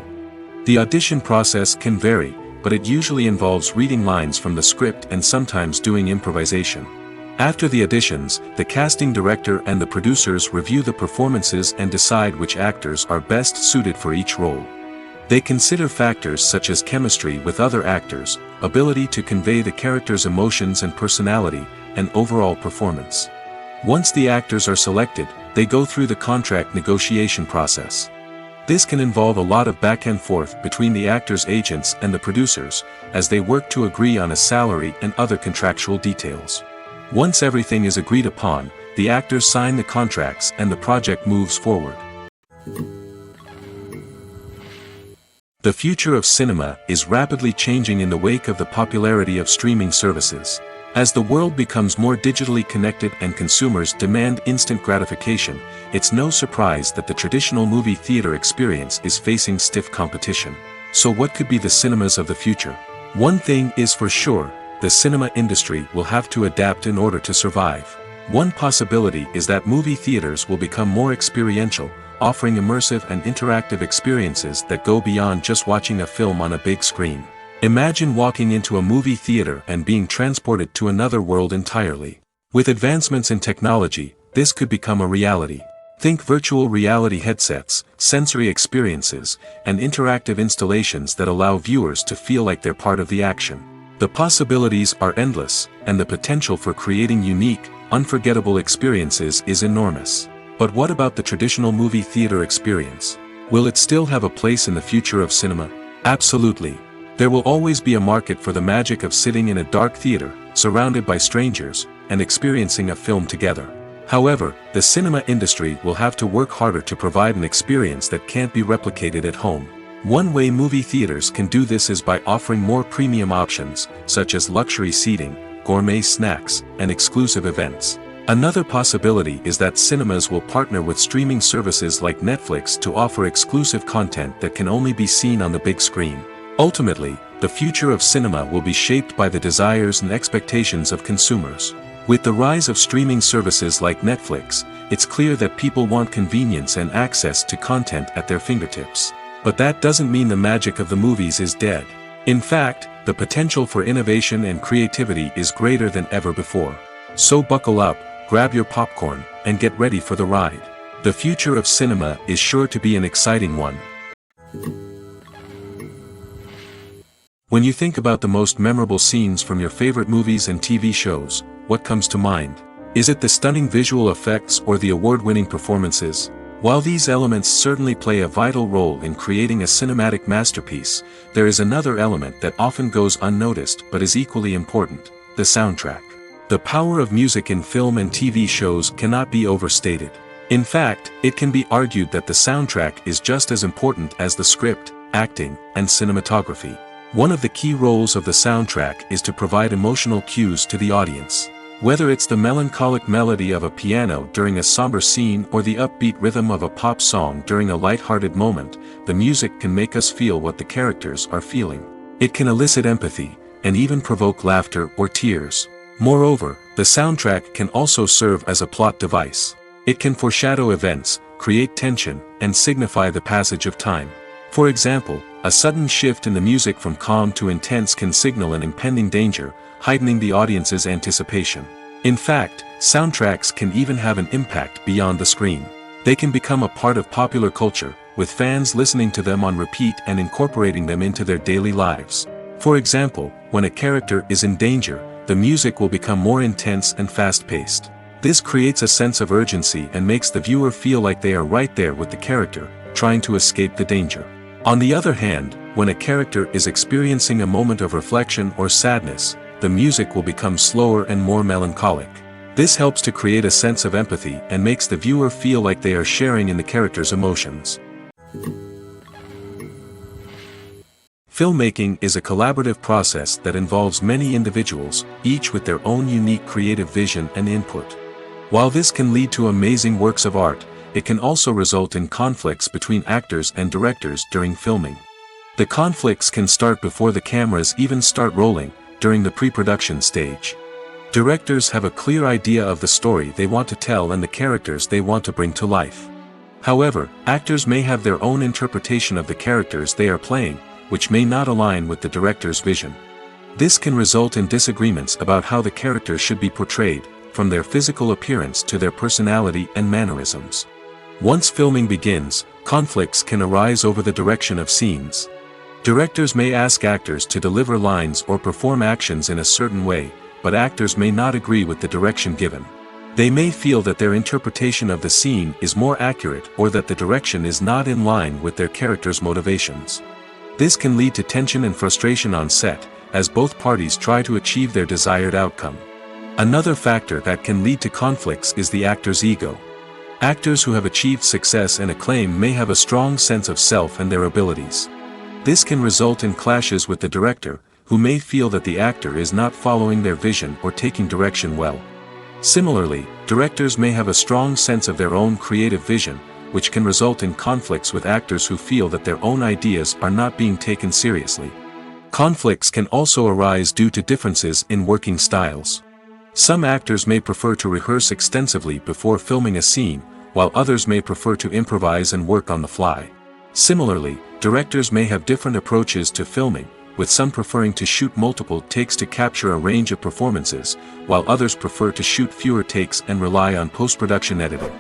Speaker 1: The audition process can vary, but it usually involves reading lines from the script and sometimes doing improvisation. After the auditions, the casting director and the producers review the performances and decide which actors are best suited for each role. They consider factors such as chemistry with other actors, ability to convey the character's emotions and personality, and overall performance. Once the actors are selected, they go through the contract negotiation process. This can involve a lot of back and forth between the actors' agents and the producers, as they work to agree on a salary and other contractual details. Once everything is agreed upon, the actors sign the contracts and the project moves forward. The future of cinema is rapidly changing in the wake of the popularity of streaming services. As the world becomes more digitally connected and consumers demand instant gratification, it's no surprise that the traditional movie theater experience is facing stiff competition. So what could be the cinemas of the future? One thing is for sure, the cinema industry will have to adapt in order to survive. One possibility is that movie theaters will become more experiential, offering immersive and interactive experiences that go beyond just watching a film on a big screen. Imagine walking into a movie theater and being transported to another world entirely. With advancements in technology, this could become a reality. Think virtual reality headsets, sensory experiences, and interactive installations that allow viewers to feel like they're part of the action. The possibilities are endless, and the potential for creating unique, unforgettable experiences is enormous. But what about the traditional movie theater experience? Will it still have a place in the future of cinema? Absolutely. There will always be a market for the magic of sitting in a dark theater, surrounded by strangers, and experiencing a film together. However, the cinema industry will have to work harder to provide an experience that can't be replicated at home. One way movie theaters can do this is by offering more premium options, such as luxury seating, gourmet snacks, and exclusive events. Another possibility is that cinemas will partner with streaming services like Netflix to offer exclusive content that can only be seen on the big screen. Ultimately, the future of cinema will be shaped by the desires and expectations of consumers. With the rise of streaming services like Netflix, it's clear that people want convenience and access to content at their fingertips. But that doesn't mean the magic of the movies is dead. In fact, the potential for innovation and creativity is greater than ever before. So buckle up, grab your popcorn, and get ready for the ride. The future of cinema is sure to be an exciting one. When you think about the most memorable scenes from your favorite movies and TV shows, what comes to mind? Is it the stunning visual effects or the award-winning performances? While these elements certainly play a vital role in creating a cinematic masterpiece, there is another element that often goes unnoticed but is equally important: the soundtrack. The power of music in film and TV shows cannot be overstated. In fact, it can be argued that the soundtrack is just as important as the script, acting, and cinematography. One of the key roles of the soundtrack is to provide emotional cues to the audience. Whether it's the melancholic melody of a piano during a somber scene or the upbeat rhythm of a pop song during a light-hearted moment, the music can make us feel what the characters are feeling. It can elicit empathy, and even provoke laughter or tears. Moreover, the soundtrack can also serve as a plot device. It can foreshadow events, create tension, and signify the passage of time. For example, a sudden shift in the music from calm to intense can signal an impending danger, heightening the audience's anticipation. In fact, soundtracks can even have an impact beyond the screen. They can become a part of popular culture, with fans listening to them on repeat and incorporating them into their daily lives. For example, when a character is in danger, the music will become more intense and fast-paced. This creates a sense of urgency and makes the viewer feel like they are right there with the character, trying to escape the danger. On the other hand, when a character is experiencing a moment of reflection or sadness, the music will become slower and more melancholic. This helps to create a sense of empathy and makes the viewer feel like they are sharing in the character's emotions. Filmmaking is a collaborative process that involves many individuals, each with their own unique creative vision and input. While this can lead to amazing works of art, it can also result in conflicts between actors and directors during filming. The conflicts can start before the cameras even start rolling, during the pre-production stage. Directors have a clear idea of the story they want to tell and the characters they want to bring to life. However, actors may have their own interpretation of the characters they are playing, which may not align with the director's vision. This can result in disagreements about how the characters should be portrayed, from their physical appearance to their personality and mannerisms. Once filming begins, Conflicts can arise over the direction of scenes. Directors may ask actors to deliver lines or perform actions in a certain way, but actors may not agree with the direction given. They may feel that their interpretation of the scene is more accurate or that the direction is not in line with their character's motivations. This can lead to tension and frustration on set, as both parties try to achieve their desired outcome. Another factor that can lead to conflicts is the actor's ego. Actors who have achieved success and acclaim may have a strong sense of self and their abilities. This can result in clashes with the director, who may feel that the actor is not following their vision or taking direction well. Similarly, directors may have a strong sense of their own creative vision, which can result in conflicts with actors who feel that their own ideas are not being taken seriously. Conflicts can also arise due to differences in working styles. Some actors may prefer to rehearse extensively before filming a scene, while others may prefer to improvise and work on the fly. Similarly, directors may have different approaches to filming, with some preferring to shoot multiple takes to capture a range of performances, while others prefer to shoot fewer takes and rely on post-production editing.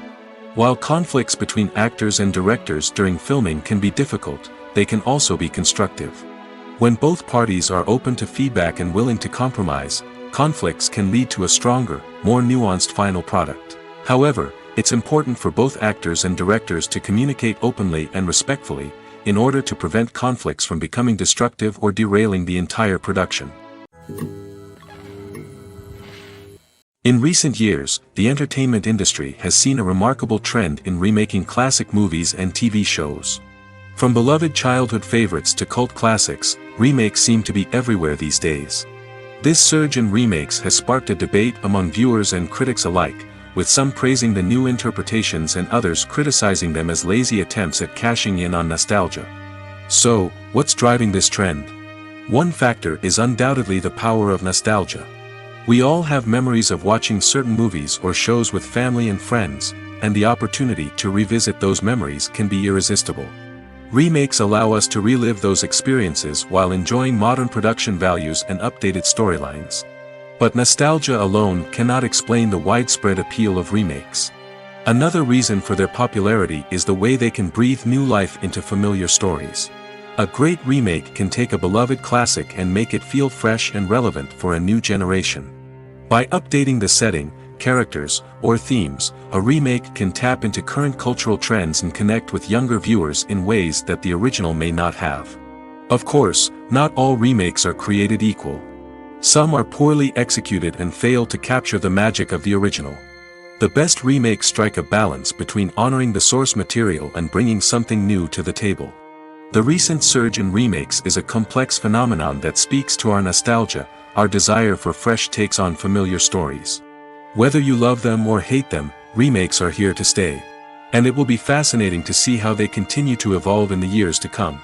Speaker 1: While conflicts between actors and directors during filming can be difficult, they can also be constructive. When both parties are open to feedback and willing to compromise, conflicts can lead to a stronger, more nuanced final product. However, it's important for both actors and directors to communicate openly and respectfully, in order to prevent conflicts from becoming destructive or derailing the entire production. In recent years, the entertainment industry has seen a remarkable trend in remaking classic movies and TV shows. From beloved childhood favorites to cult classics, remakes seem to be everywhere these days. This surge in remakes has sparked a debate among viewers and critics alike, with some praising the new interpretations and others criticizing them as lazy attempts at cashing in on nostalgia. So, what's driving this trend? One factor is undoubtedly the power of nostalgia. We all have memories of watching certain movies or shows with family and friends, and the opportunity to revisit those memories can be irresistible. Remakes allow us to relive those experiences while enjoying modern production values and updated storylines. But nostalgia alone cannot explain the widespread appeal of remakes. Another reason for their popularity is the way they can breathe new life into familiar stories. A great remake can take a beloved classic and make it feel fresh and relevant for a new generation. By updating the setting, characters, or themes, a remake can tap into current cultural trends and connect with younger viewers in ways that the original may not have. Of course, not all remakes are created equal. Some are poorly executed and fail to capture the magic of the original. The best remakes strike a balance between honoring the source material and bringing something new to the table. The recent surge in remakes is a complex phenomenon that speaks to our nostalgia, our desire for fresh takes on familiar stories. Whether you love them or hate them, remakes are here to stay. And it will be fascinating to see how they continue to evolve in the years to come.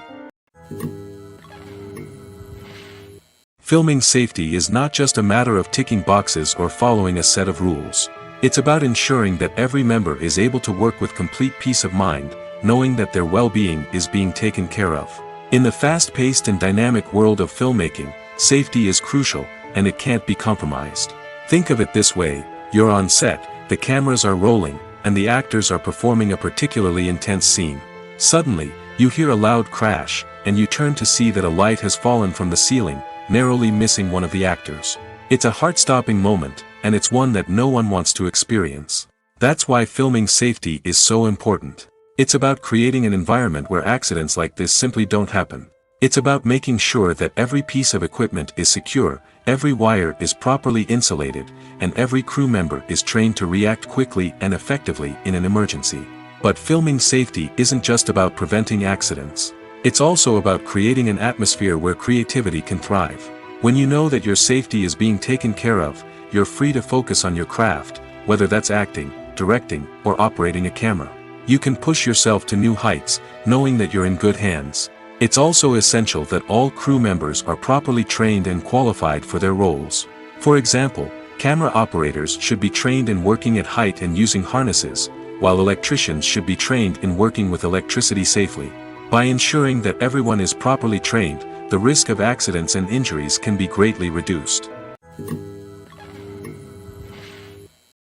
Speaker 1: Filming safety is not just a matter of ticking boxes or following a set of rules. It's about ensuring that every member is able to work with complete peace of mind, knowing that their well-being is being taken care of. In the fast-paced and dynamic world of filmmaking, safety is crucial, and it can't be compromised. Think of it this way: you're on set, the cameras are rolling, and the actors are performing a particularly intense scene. Suddenly, you hear a loud crash, and you turn to see that a light has fallen from the ceiling, narrowly missing one of the actors. It's a heart-stopping moment, and it's one that no one wants to experience. That's why filming safety is so important. It's about creating an environment where accidents like this simply don't happen. It's about making sure that every piece of equipment is secure, every wire is properly insulated, and every crew member is trained to react quickly and effectively in an emergency. But filming safety isn't just about preventing accidents. It's also about creating an atmosphere where creativity can thrive. When you know that your safety is being taken care of, you're free to focus on your craft, whether that's acting, directing, or operating a camera. You can push yourself to new heights, knowing that you're in good hands. It's also essential that all crew members are properly trained and qualified for their roles. For example, camera operators should be trained in working at height and using harnesses, while electricians should be trained in working with electricity safely. By ensuring that everyone is properly trained, the risk of accidents and injuries can be greatly reduced.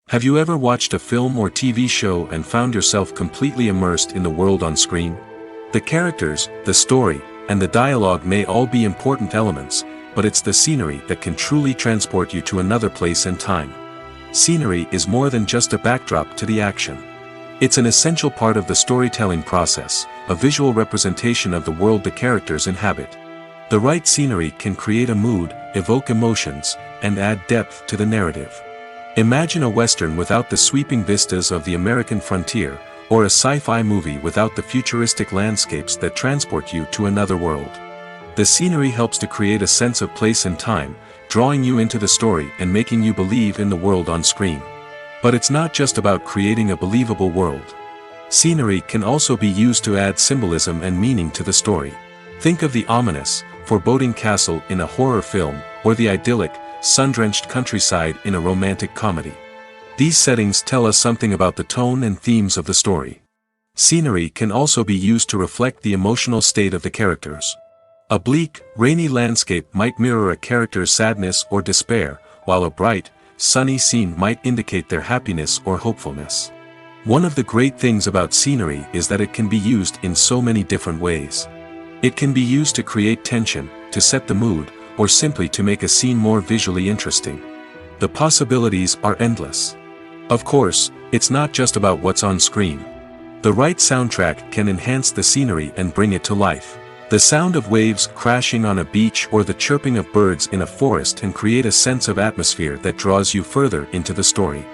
Speaker 1: Have you ever watched a film or TV show and found yourself completely immersed in the world on screen? The characters, the story, and the dialogue may all be important elements, but it's the scenery that can truly transport you to another place and time. Scenery is more than just a backdrop to the action. It's an essential part of the storytelling process, a visual representation of the world the characters inhabit. The right scenery can create a mood, evoke emotions, and add depth to the narrative. Imagine a Western without the sweeping vistas of the American frontier, or a sci-fi movie without the futuristic landscapes that transport you to another world. The scenery helps to create a sense of place and time, drawing you into the story and making you believe in the world on screen. But it's not just about creating a believable world. Scenery can also be used to add symbolism and meaning to the story. Think of the ominous, foreboding castle in a horror film, or the idyllic, sun-drenched countryside in a romantic comedy. These settings tell us something about the tone and themes of the story. Scenery can also be used to reflect the emotional state of the characters. A bleak, rainy landscape might mirror a character's sadness or despair, while a bright, sunny scene might indicate their happiness or hopefulness. One of the great things about scenery is that it can be used in so many different ways. It can be used to create tension, to set the mood, or simply to make a scene more visually interesting. The possibilities are endless. Of course, it's not just about what's on screen. The right soundtrack can enhance the scenery and bring it to life. The sound of waves crashing on a beach or the chirping of birds in a forest can create a sense of atmosphere that draws you further into the story.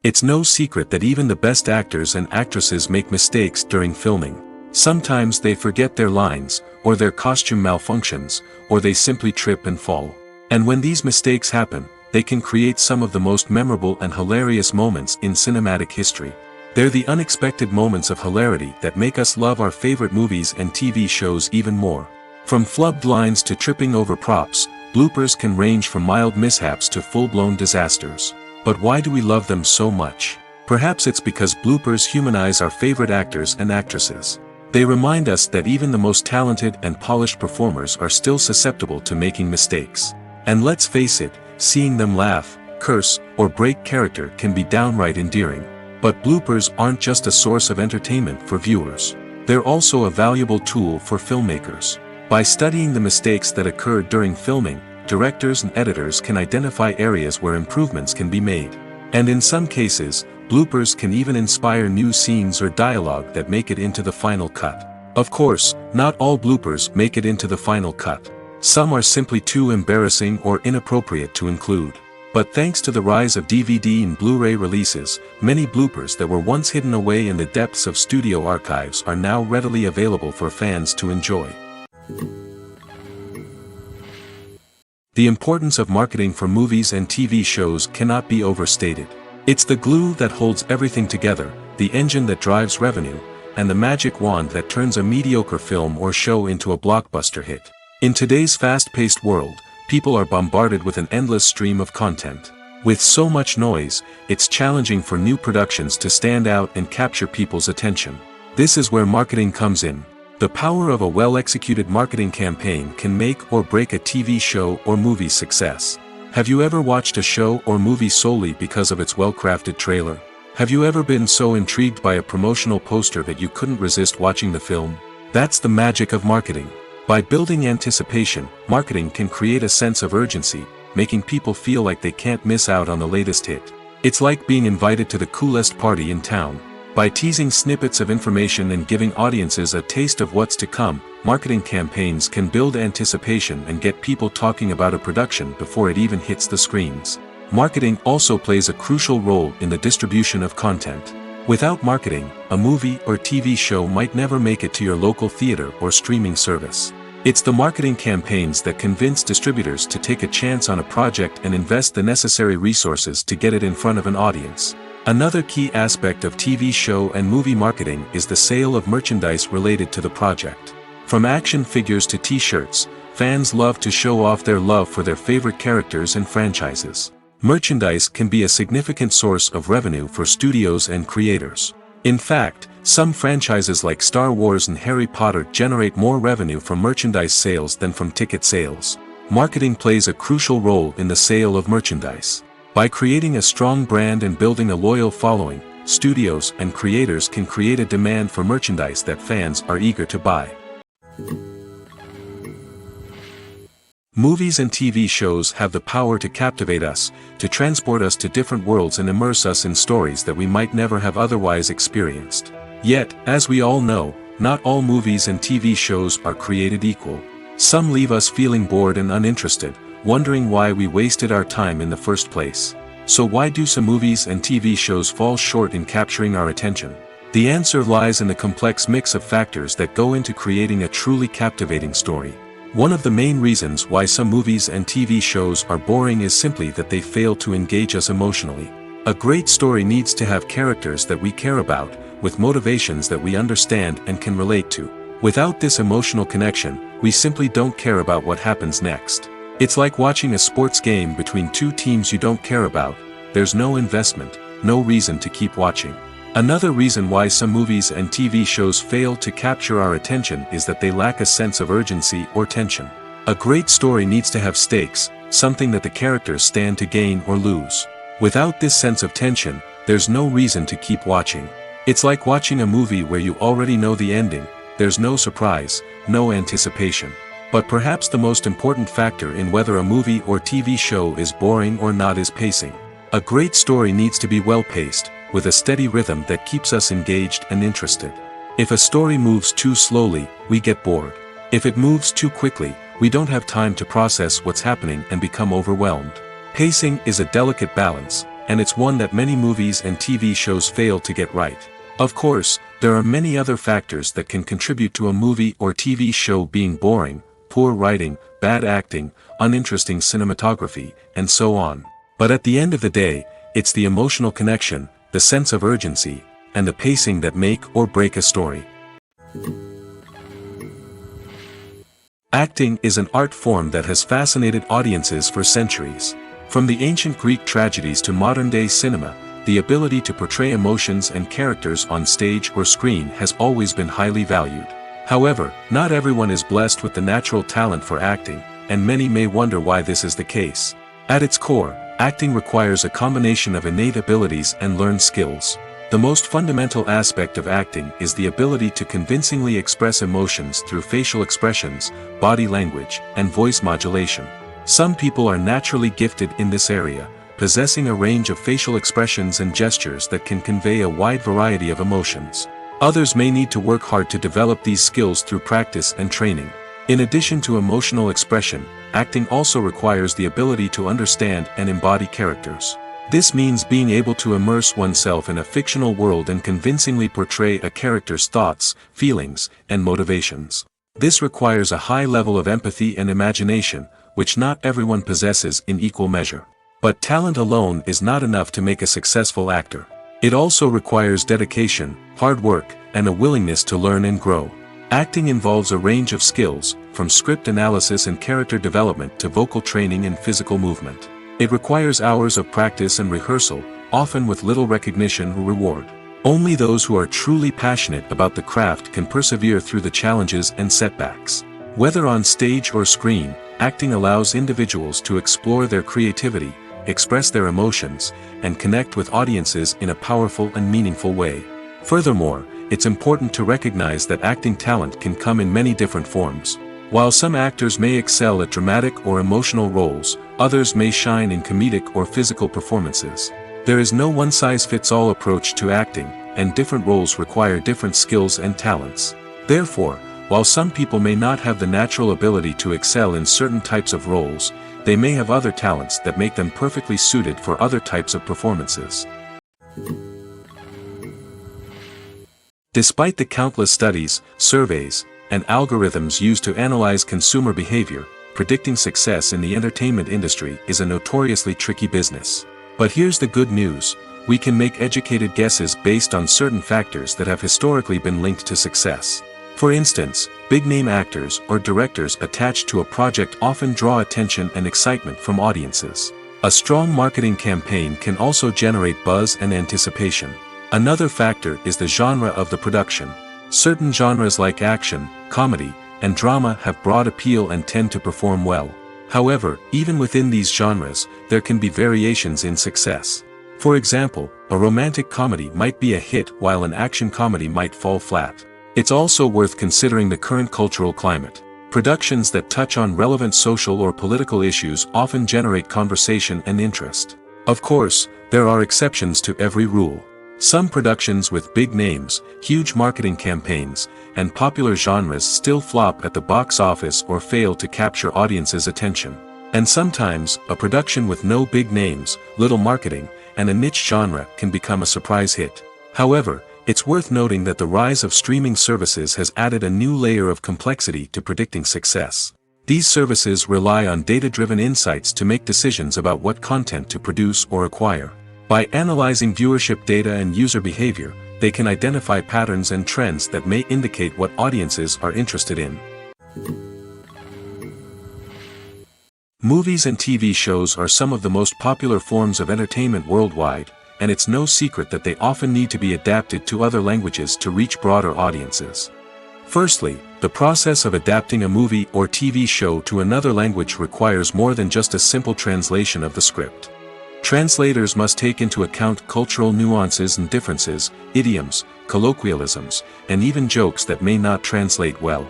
Speaker 1: It's no secret that even the best actors and actresses make mistakes during filming. Sometimes they forget their lines, or their costume malfunctions, or they simply trip and fall. And when these mistakes happen, they can create some of the most memorable and hilarious moments in cinematic history. They're the unexpected moments of hilarity that make us love our favorite movies and TV shows even more. From flubbed lines to tripping over props, bloopers can range from mild mishaps to full-blown disasters. But why do we love them so much? Perhaps it's because bloopers humanize our favorite actors and actresses. They remind us that even the most talented and polished performers are still susceptible to making mistakes. And let's face it, seeing them laugh, curse, or break character can be downright endearing. But bloopers aren't just a source of entertainment for viewers. They're also a valuable tool for filmmakers. By studying the mistakes that occurred during filming, directors and editors can identify areas where improvements can be made. And in some cases, bloopers can even inspire new scenes or dialogue that make it into the final cut. Of course, not all bloopers make it into the final cut. Some are simply too embarrassing or inappropriate to include. But thanks to the rise of DVD and Blu-ray releases, many bloopers that were once hidden away in the depths of studio archives are now readily available for fans to enjoy. The importance of marketing for movies and TV shows cannot be overstated. It's the glue that holds everything together, the engine that drives revenue, and the magic wand that turns a mediocre film or show into a blockbuster hit. In today's fast-paced world, people are bombarded with an endless stream of content. With so much noise, it's challenging for new productions to stand out and capture people's attention. This is where marketing comes in. The power of a well-executed marketing campaign can make or break a TV show or movie's success. Have you ever watched a show or movie solely because of its well-crafted trailer? Have you ever been so intrigued by a promotional poster that you couldn't resist watching the film? That's the magic of marketing. By building anticipation, marketing can create a sense of urgency, making people feel like they can't miss out on the latest hit. It's like being invited to the coolest party in town. By teasing snippets of information and giving audiences a taste of what's to come, marketing campaigns can build anticipation and get people talking about a production before it even hits the screens. Marketing also plays a crucial role in the distribution of content. Without marketing, a movie or TV show might never make it to your local theater or streaming service. It's the marketing campaigns that convince distributors to take a chance on a project and invest the necessary resources to get it in front of an audience. Another key aspect of TV show and movie marketing is the sale of merchandise related to the project. From action figures to t-shirts, fans love to show off their love for their favorite characters and franchises. Merchandise can be a significant source of revenue for studios and creators. In fact, some franchises like Star Wars and Harry Potter generate more revenue from merchandise sales than from ticket sales. marketing plays a crucial role in the sale of merchandise. By creating a strong brand and building a loyal following, studios and creators can create a demand for merchandise that fans are eager to buy. Movies and TV shows have the power to captivate us, to transport us to different worlds and immerse us in stories that we might never have otherwise experienced. Yet, as we all know, not all movies and TV shows are created equal. Some leave us feeling bored and uninterested, wondering why we wasted our time in the first place. So why do some movies and TV shows fall short in capturing our attention? The answer lies in the complex mix of factors that go into creating a truly captivating story. One of the main reasons why some movies and TV shows are boring is simply that they fail to engage us emotionally. A great story needs to have characters that we care about, with motivations that we understand and can relate to. Without this emotional connection, we simply don't care about what happens next. It's like watching a sports game between two teams you don't care about. There's no investment, no reason to keep watching. Another reason why some movies and TV shows fail to capture our attention is that they lack a sense of urgency or tension. A great story needs to have stakes, something that the characters stand to gain or lose. Without this sense of tension, there's no reason to keep watching. It's like watching a movie where you already know the ending. There's no surprise, no anticipation. But perhaps the most important factor in whether a movie or TV show is boring or not is pacing. A great story needs to be well-paced, with a steady rhythm that keeps us engaged and interested. If a story moves too slowly, we get bored. If it moves too quickly, we don't have time to process what's happening and become overwhelmed. Pacing is a delicate balance, and it's one that many movies and TV shows fail to get right. Of course, there are many other factors that can contribute to a movie or TV show being boring: poor writing, bad acting, uninteresting cinematography, and so on. But at the end of the day, it's the emotional connection, the sense of urgency, and the pacing that make or break a story. Acting is an art form that has fascinated audiences for centuries. From the ancient Greek tragedies to modern-day cinema, the ability to portray emotions and characters on stage or screen has always been highly valued. However, not everyone is blessed with the natural talent for acting, and many may wonder why this is the case. At its core, acting requires a combination of innate abilities and learned skills. The most fundamental aspect of acting is the ability to convincingly express emotions through facial expressions, body language, and voice modulation. Some people are naturally gifted in this area, possessing a range of facial expressions and gestures that can convey a wide variety of emotions. Others may need to work hard to develop these skills through practice and training. In addition to emotional expression, acting also requires the ability to understand and embody characters. This means being able to immerse oneself in a fictional world and convincingly portray a character's thoughts, feelings, and motivations. This requires a high level of empathy and imagination, which not everyone possesses in equal measure. But talent alone is not enough to make a successful actor. It also requires dedication, hard work, and a willingness to learn and grow. Acting involves a range of skills, from script analysis and character development to vocal training and physical movement. It requires hours of practice and rehearsal, often with little recognition or reward. Only those who are truly passionate about the craft can persevere through the challenges and setbacks. Whether on stage or screen, acting allows individuals to explore their creativity, express their emotions, and connect with audiences in a powerful and meaningful way. Furthermore, it's important to recognize that acting talent can come in many different forms. While some actors may excel at dramatic or emotional roles, others may shine in comedic or physical performances. There is no one-size-fits-all approach to acting, and different roles require different skills and talents. Therefore, while some people may not have the natural ability to excel in certain types of roles, they may have other talents that make them perfectly suited for other types of performances. Despite the countless studies, surveys, and algorithms used to analyze consumer behavior, predicting success in the entertainment industry is a notoriously tricky business. But here's the good news: we can make educated guesses based on certain factors that have historically been linked to success. For instance, big-name actors or directors attached to a project often draw attention and excitement from audiences. A strong marketing campaign can also generate buzz and anticipation. Another factor is the genre of the production. Certain genres like action, comedy, and drama have broad appeal and tend to perform well. However, even within these genres, there can be variations in success. For example, a romantic comedy might be a hit while an action comedy might fall flat. It's also worth considering the current cultural climate. Productions that touch on relevant social or political issues often generate conversation and interest. Of course, there are exceptions to every rule. Some productions with big names, huge marketing campaigns, and popular genres still flop at the box office or fail to capture audiences' attention. And sometimes, a production with no big names, little marketing, and a niche genre can become a surprise hit. However, it's worth noting that the rise of streaming services has added a new layer of complexity to predicting success. These services rely on data-driven insights to make decisions about what content to produce or acquire. By analyzing viewership data and user behavior, they can identify patterns and trends that may indicate what audiences are interested in. Movies and TV shows are some of the most popular forms of entertainment worldwide, and it's no secret that they often need to be adapted to other languages to reach broader audiences. Firstly, the process of adapting a movie or TV show to another language requires more than just a simple translation of the script. Translators must take into account cultural nuances and differences, idioms, colloquialisms, and even jokes that may not translate well.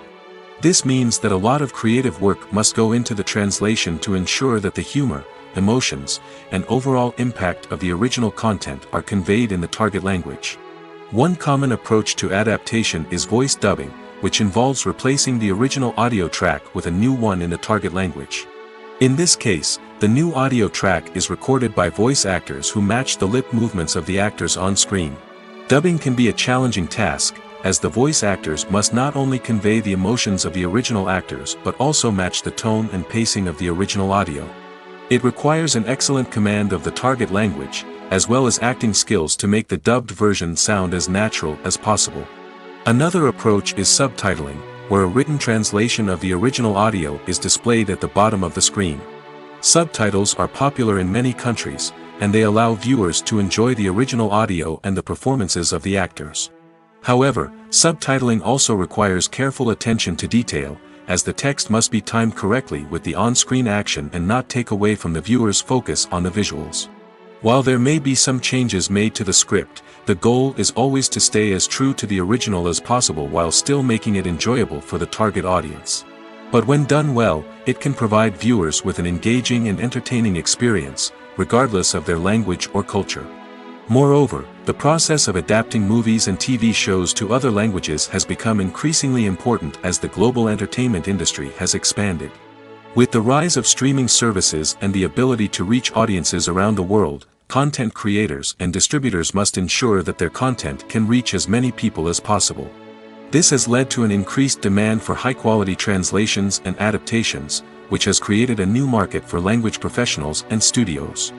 Speaker 1: This means that a lot of creative work must go into the translation to ensure that the humor, emotions, and overall impact of the original content are conveyed in the target language. One common approach to adaptation is voice dubbing, which involves replacing the original audio track with a new one in the target language. In this case, the new audio track is recorded by voice actors who match the lip movements of the actors on screen. Dubbing can be a challenging task, as the voice actors must not only convey the emotions of the original actors but also match the tone and pacing of the original audio. It requires an excellent command of the target language, as well as acting skills to make the dubbed version sound as natural as possible. Another approach is subtitling, where a written translation of the original audio is displayed at the bottom of the screen. Subtitles are popular in many countries, and they allow viewers to enjoy the original audio and the performances of the actors. However, subtitling also requires careful attention to detail, as the text must be timed correctly with the on-screen action and not take away from the viewer's focus on the visuals. While there may be some changes made to the script, the goal is always to stay as true to the original as possible while still making it enjoyable for the target audience. But when done well, it can provide viewers with an engaging and entertaining experience, regardless of their language or culture. Moreover, the process of adapting movies and TV shows to other languages has become increasingly important as the global entertainment industry has expanded. With the rise of streaming services and the ability to reach audiences around the world, content creators and distributors must ensure that their content can reach as many people as possible. This has led to an increased demand for high-quality translations and adaptations, which has created a new market for language professionals and studios.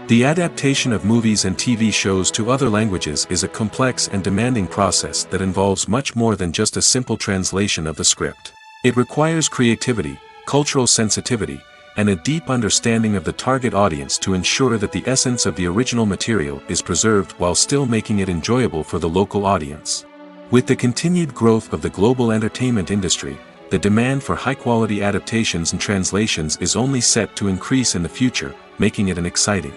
Speaker 1: The adaptation of movies and TV shows to other languages is a complex and demanding process that involves much more than just a simple translation of the script. It requires creativity, cultural sensitivity, and a deep understanding of the target audience to ensure that the essence of the original material is preserved while still making it enjoyable for the local audience. With the continued growth of the global entertainment industry, the demand for high-quality adaptations and translations is only set to increase in the future, making it an exciting.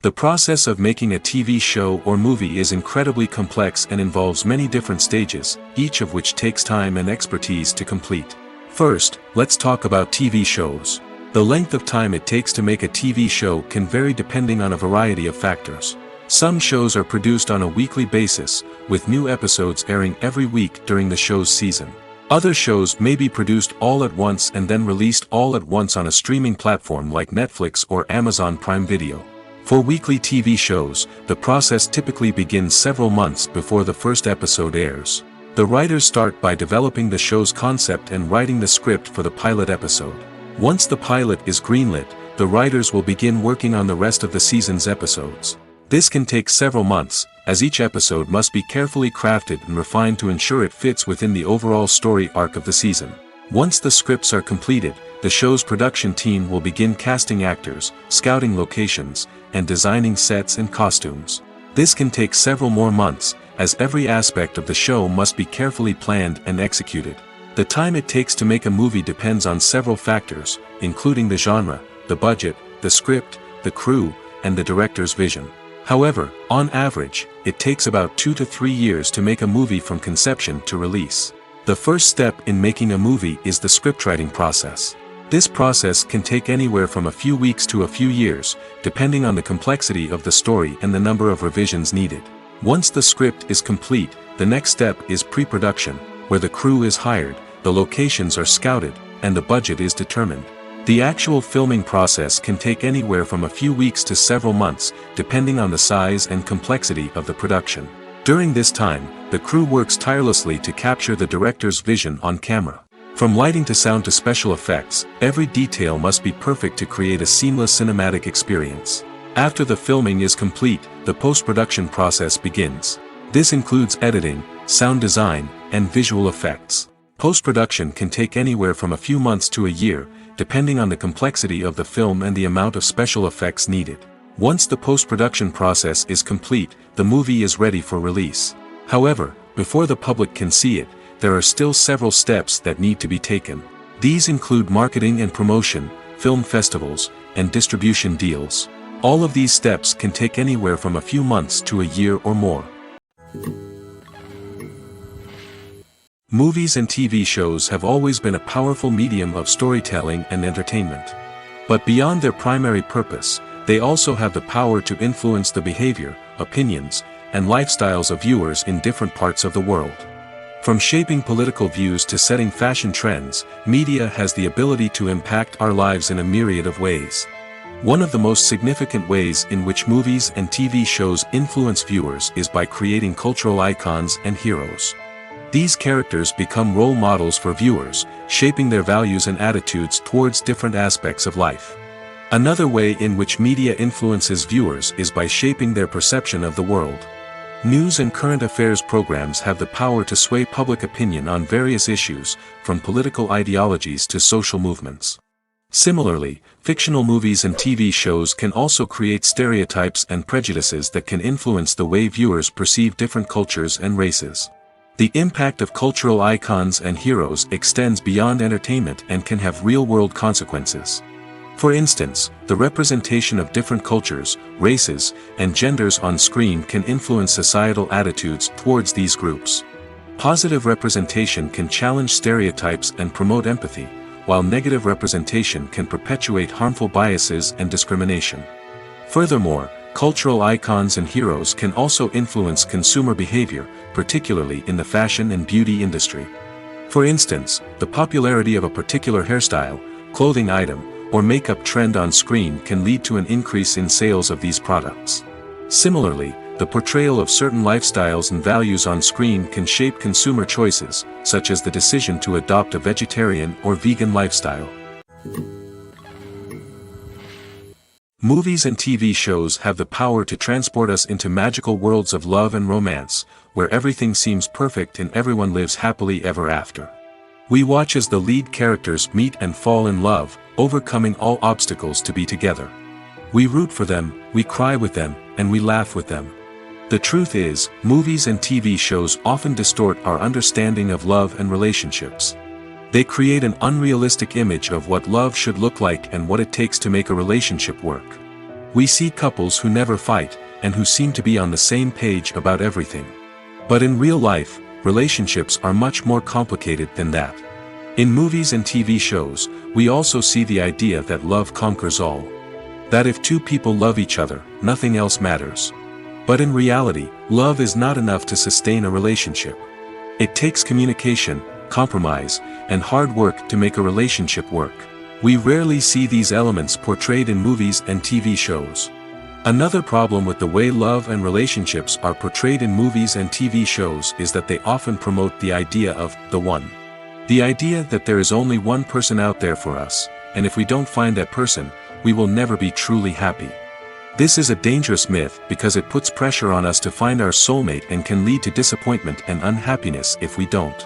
Speaker 1: The process of making a TV show or movie is incredibly complex and involves many different stages, each of which takes time and expertise to complete. First, let's talk about TV shows. The length of time it takes to make a TV show can vary depending on a variety of factors. Some shows are produced on a weekly basis, with new episodes airing every week during the show's season. Other shows may be produced all at once and then released all at once on a streaming platform like Netflix or Amazon Prime Video. For weekly TV shows, the process typically begins several months before the first episode airs. The writers start by developing the show's concept and writing the script for the pilot episode. Once the pilot is greenlit, the writers will begin working on the rest of the season's episodes. This can take several months, as each episode must be carefully crafted and refined to ensure it fits within the overall story arc of the season. Once the scripts are completed, the show's production team will begin casting actors, scouting locations, and designing sets and costumes. This can take several more months, as every aspect of the show must be carefully planned and executed. The time it takes to make a movie depends on several factors, including the genre, the budget, the script, the crew, and the director's vision. However, on average, it takes about 2 to 3 years to make a movie from conception to release. The first step in making a movie is the scriptwriting process. This process can take anywhere from a few weeks to a few years, depending on the complexity of the story and the number of revisions needed. Once the script is complete, the next step is pre-production, where the crew is hired, the locations are scouted, and the budget is determined. The actual filming process can take anywhere from a few weeks to several months, depending on the size and complexity of the production. During this time, the crew works tirelessly to capture the director's vision on camera. From lighting to sound to special effects, every detail must be perfect to create a seamless cinematic experience. After the filming is complete, the post-production process begins. This includes editing, sound design, and visual effects. Post-production can take anywhere from a few months to a year, depending on the complexity of the film and the amount of special effects needed. Once the post-production process is complete, the movie is ready for release. However, before the public can see it, there are still several steps that need to be taken. These include marketing and promotion, film festivals, and distribution deals. All of these steps can take anywhere from a few months to a year or more. Movies and TV shows have always been a powerful medium of storytelling and entertainment. But beyond their primary purpose, they also have the power to influence the behavior, opinions, and lifestyles of viewers in different parts of the world. From shaping political views to setting fashion trends, media has the ability to impact our lives in a myriad of ways. One of the most significant ways in which movies and TV shows influence viewers is by creating cultural icons and heroes. These characters become role models for viewers, shaping their values and attitudes towards different aspects of life. Another way in which media influences viewers is by shaping their perception of the world. News and current affairs programs have the power to sway public opinion on various issues, from political ideologies to social movements. Similarly, fictional movies and TV shows can also create stereotypes and prejudices that can influence the way viewers perceive different cultures and races. The impact of cultural icons and heroes extends beyond entertainment and can have real-world consequences. For instance, the representation of different cultures, races, and genders on screen can influence societal attitudes towards these groups. Positive representation can challenge stereotypes and promote empathy, while negative representation can perpetuate harmful biases and discrimination. Furthermore, cultural icons and heroes can also influence consumer behavior, particularly in the fashion and beauty industry. For instance, the popularity of a particular hairstyle, clothing item, or makeup trend on screen can lead to an increase in sales of these products. Similarly, the portrayal of certain lifestyles and values on screen can shape consumer choices, such as the decision to adopt a vegetarian or vegan lifestyle. Movies and TV shows have the power to transport us into magical worlds of love and romance, where everything seems perfect and everyone lives happily ever after. We watch as the lead characters meet and fall in love, overcoming all obstacles to be together. We root for them, we cry with them, and we laugh with them. The truth is, movies and TV shows often distort our understanding of love and relationships. They create an unrealistic image of what love should look like and what it takes to make a relationship work. We see couples who never fight, and who seem to be on the same page about everything. But in real life, relationships are much more complicated than that. In movies and TV shows, we also see the idea that love conquers all. That if two people love each other, nothing else matters. But in reality, love is not enough to sustain a relationship. It takes communication, compromise, and hard work to make a relationship work. We rarely see these elements portrayed in movies and TV shows. Another problem with the way love and relationships are portrayed in movies and TV shows is that they often promote the idea of the one. The idea that there is only one person out there for us, and if we don't find that person, we will never be truly happy. This is a dangerous myth because it puts pressure on us to find our soulmate and can lead to disappointment and unhappiness if we don't.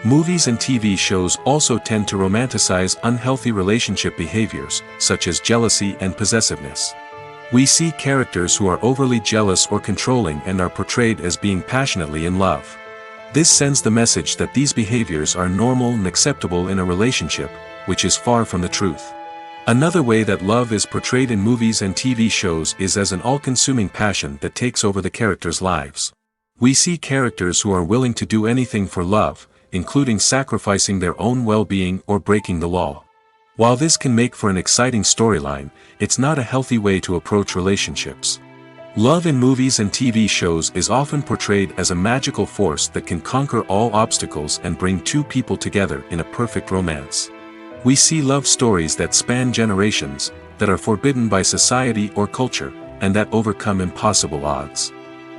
Speaker 1: Movies and TV shows also tend to romanticize unhealthy relationship behaviors, such as jealousy and possessiveness. We see characters who are overly jealous or controlling and are portrayed as being passionately in love. This sends the message that these behaviors are normal and acceptable in a relationship, which is far from the truth. Another way that love is portrayed in movies and TV shows is as an all-consuming passion that takes over the characters' lives. We see characters who are willing to do anything for love, including sacrificing their own well-being or breaking the law. While this can make for an exciting storyline, it's not a healthy way to approach relationships. Love in movies and TV shows is often portrayed as a magical force that can conquer all obstacles and bring two people together in a perfect romance. We see love stories that span generations, that are forbidden by society or culture, and that overcome impossible odds.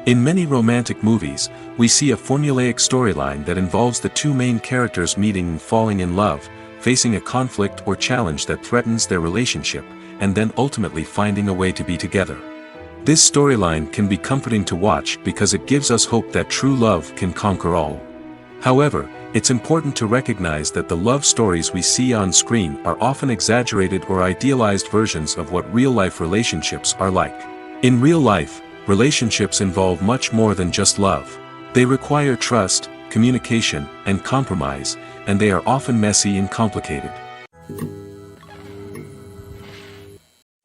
Speaker 1: In many romantic movies, we see a formulaic storyline that involves the two main characters meeting and falling in love, facing a conflict or challenge that threatens their relationship, and then ultimately finding a way to be together. This storyline can be comforting to watch because it gives us hope that true love can conquer all. However, it's important to recognize that the love stories we see on screen are often exaggerated or idealized versions of what real-life relationships are like. In real life, relationships involve much more than just love. They require trust, communication, and compromise, and they are often messy and complicated.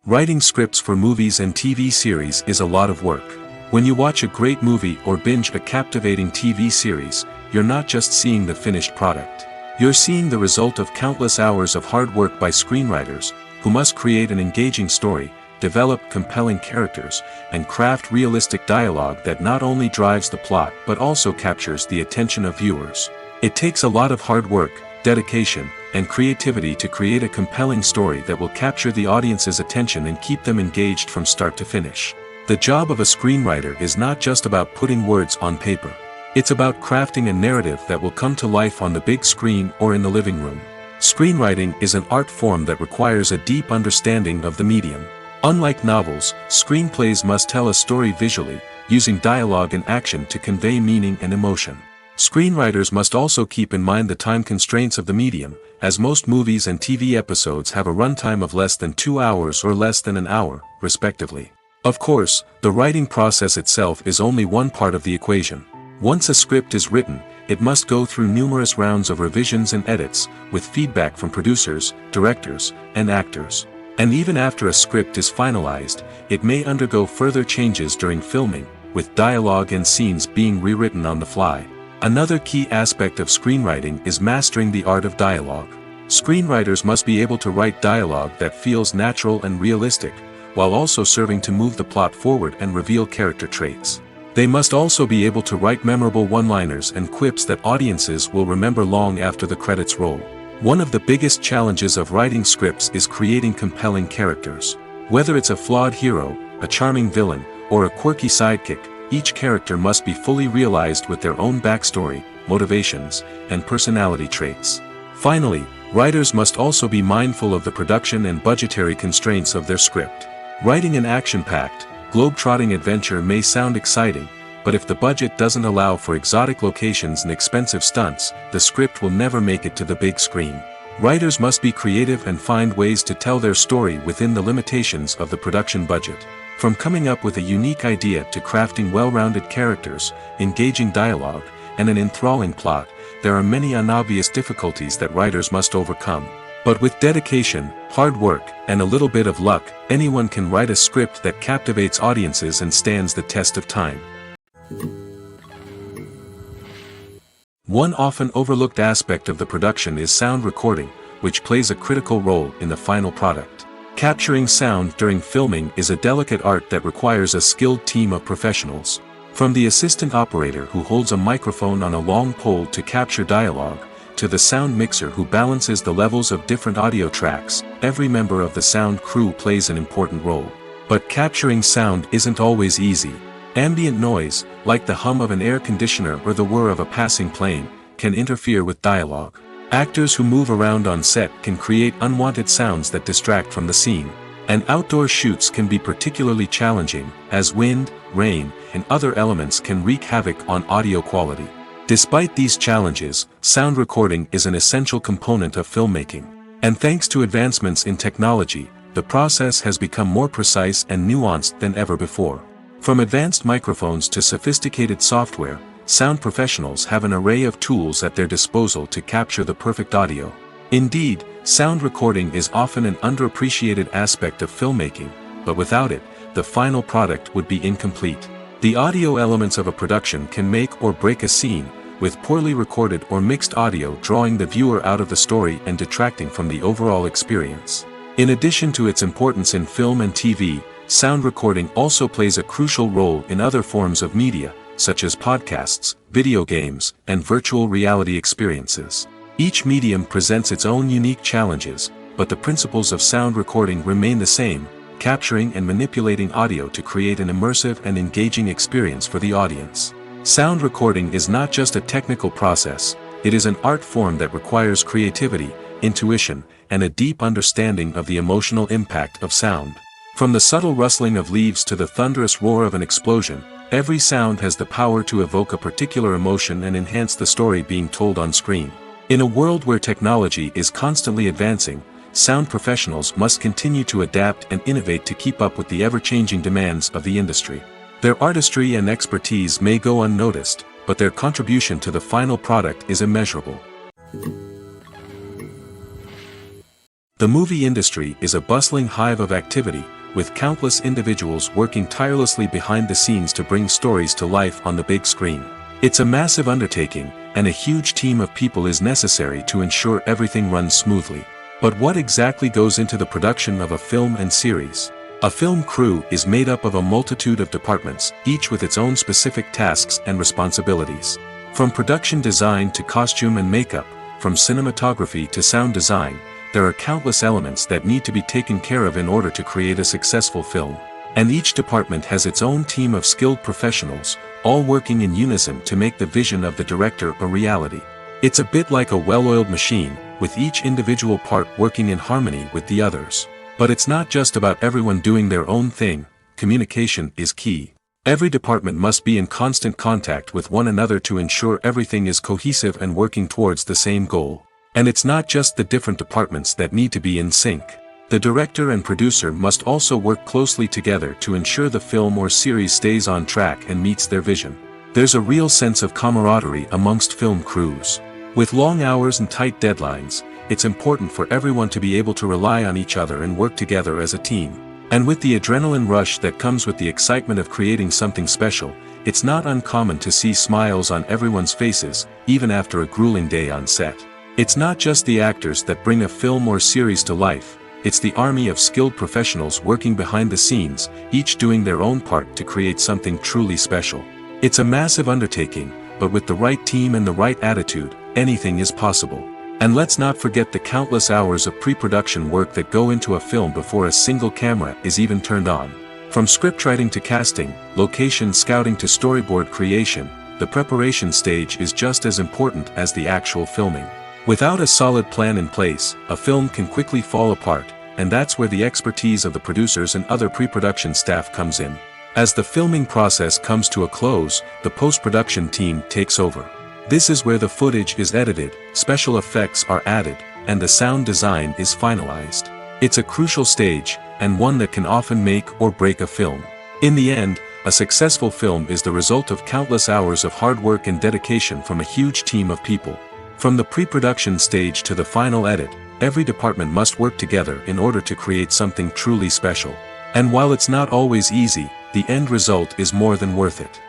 Speaker 1: Writing scripts for movies and TV series is a lot of work. When you watch a great movie or binge a captivating TV series, you're not just seeing the finished product. You're seeing the result of countless hours of hard work by screenwriters, who must create an engaging story, develop compelling characters, and craft realistic dialogue that not only drives the plot but also captures the attention of viewers. It takes a lot of hard work, dedication, and creativity to create a compelling story that will capture the audience's attention and keep them engaged from start to finish. The job of a screenwriter is not just about putting words on paper. It's about crafting a narrative that will come to life on the big screen or in the living room. Screenwriting is an art form that requires a deep understanding of the medium. Unlike novels, screenplays must tell a story visually, using dialogue and action to convey meaning and emotion. Screenwriters must also keep in mind the time constraints of the medium, as most movies and TV episodes have a runtime of less than 2 hours or less than an hour, respectively. Of course, the writing process itself is only one part of the equation. Once a script is written, it must go through numerous rounds of revisions and edits, with feedback from producers, directors, and actors. And even after a script is finalized, it may undergo further changes during filming, with dialogue and scenes being rewritten on the fly. Another key aspect of screenwriting is mastering the art of dialogue. Screenwriters must be able to write dialogue that feels natural and realistic, while also serving to move the plot forward and reveal character traits. They must also be able to write memorable one-liners and quips that audiences will remember long after the credits roll. One of the biggest challenges of writing scripts is creating compelling characters. Whether it's a flawed hero, a charming villain, or a quirky sidekick, each character must be fully realized with their own backstory, motivations, and personality traits. Finally, writers must also be mindful of the production and budgetary constraints of their script. Writing an action-packed, globe-trotting adventure may sound exciting, but if the budget doesn't allow for exotic locations and expensive stunts, the script will never make it to the big screen. Writers must be creative and find ways to tell their story within the limitations of the production budget. From coming up with a unique idea to crafting well-rounded characters, engaging dialogue, and an enthralling plot, there are many unobvious difficulties that writers must overcome. But with dedication, hard work, and a little bit of luck, anyone can write a script that captivates audiences and stands the test of time. One often overlooked aspect of the production is sound recording, which plays a critical role in the final product. Capturing sound during filming is a delicate art that requires a skilled team of professionals. From the assistant operator who holds a microphone on a long pole to capture dialogue, to the sound mixer who balances the levels of different audio tracks, every member of the sound crew plays an important role. But capturing sound isn't always easy. Ambient noise, like the hum of an air conditioner or the whir of a passing plane, can interfere with dialogue. Actors who move around on set can create unwanted sounds that distract from the scene. And outdoor shoots can be particularly challenging, as wind, rain, and other elements can wreak havoc on audio quality. Despite these challenges, sound recording is an essential component of filmmaking. And thanks to advancements in technology, the process has become more precise and nuanced than ever before. From advanced microphones to sophisticated software, sound professionals have an array of tools at their disposal to capture the perfect audio. Indeed, sound recording is often an underappreciated aspect of filmmaking, but without it, the final product would be incomplete. The audio elements of a production can make or break a scene, with poorly recorded or mixed audio drawing the viewer out of the story and detracting from the overall experience. In addition to its importance in film and TV, sound recording also plays a crucial role in other forms of media, such as podcasts, video games, and virtual reality experiences. Each medium presents its own unique challenges, but the principles of sound recording remain the same, capturing and manipulating audio to create an immersive and engaging experience for the audience. Sound recording is not just a technical process, it is an art form that requires creativity, intuition, and a deep understanding of the emotional impact of sound. From the subtle rustling of leaves to the thunderous roar of an explosion, every sound has the power to evoke a particular emotion and enhance the story being told on screen. In a world where technology is constantly advancing, sound professionals must continue to adapt and innovate to keep up with the ever-changing demands of the industry. Their artistry and expertise may go unnoticed, but their contribution to the final product is immeasurable. The movie industry is a bustling hive of activity, with countless individuals working tirelessly behind the scenes to bring stories to life on the big screen. It's a massive undertaking, and a huge team of people is necessary to ensure everything runs smoothly. But what exactly goes into the production of a film and series? A film crew is made up of a multitude of departments, each with its own specific tasks and responsibilities. From production design to costume and makeup, from cinematography to sound design, there are countless elements that need to be taken care of in order to create a successful film. And each department has its own team of skilled professionals, all working in unison to make the vision of the director a reality. It's a bit like a well-oiled machine, with each individual part working in harmony with the others. But it's not just about everyone doing their own thing, communication is key. Every department must be in constant contact with one another to ensure everything is cohesive and working towards the same goal. And it's not just the different departments that need to be in sync. The director and producer must also work closely together to ensure the film or series stays on track and meets their vision. There's a real sense of camaraderie amongst film crews. With long hours and tight deadlines, it's important for everyone to be able to rely on each other and work together as a team. And with the adrenaline rush that comes with the excitement of creating something special, it's not uncommon to see smiles on everyone's faces, even after a grueling day on set. It's not just the actors that bring a film or series to life, it's the army of skilled professionals working behind the scenes, each doing their own part to create something truly special. It's a massive undertaking, but with the right team and the right attitude, anything is possible. And let's not forget the countless hours of pre-production work that go into a film before a single camera is even turned on. From scriptwriting to casting, location scouting to storyboard creation, the preparation stage is just as important as the actual filming. Without a solid plan in place, a film can quickly fall apart, and that's where the expertise of the producers and other pre-production staff comes in. As the filming process comes to a close, the post-production team takes over. This is where the footage is edited, special effects are added, and the sound design is finalized. It's a crucial stage, and one that can often make or break a film. In the end, a successful film is the result of countless hours of hard work and dedication from a huge team of people. From the pre-production stage to the final edit, every department must work together in order to create something truly special. And while it's not always easy, the end result is more than worth it.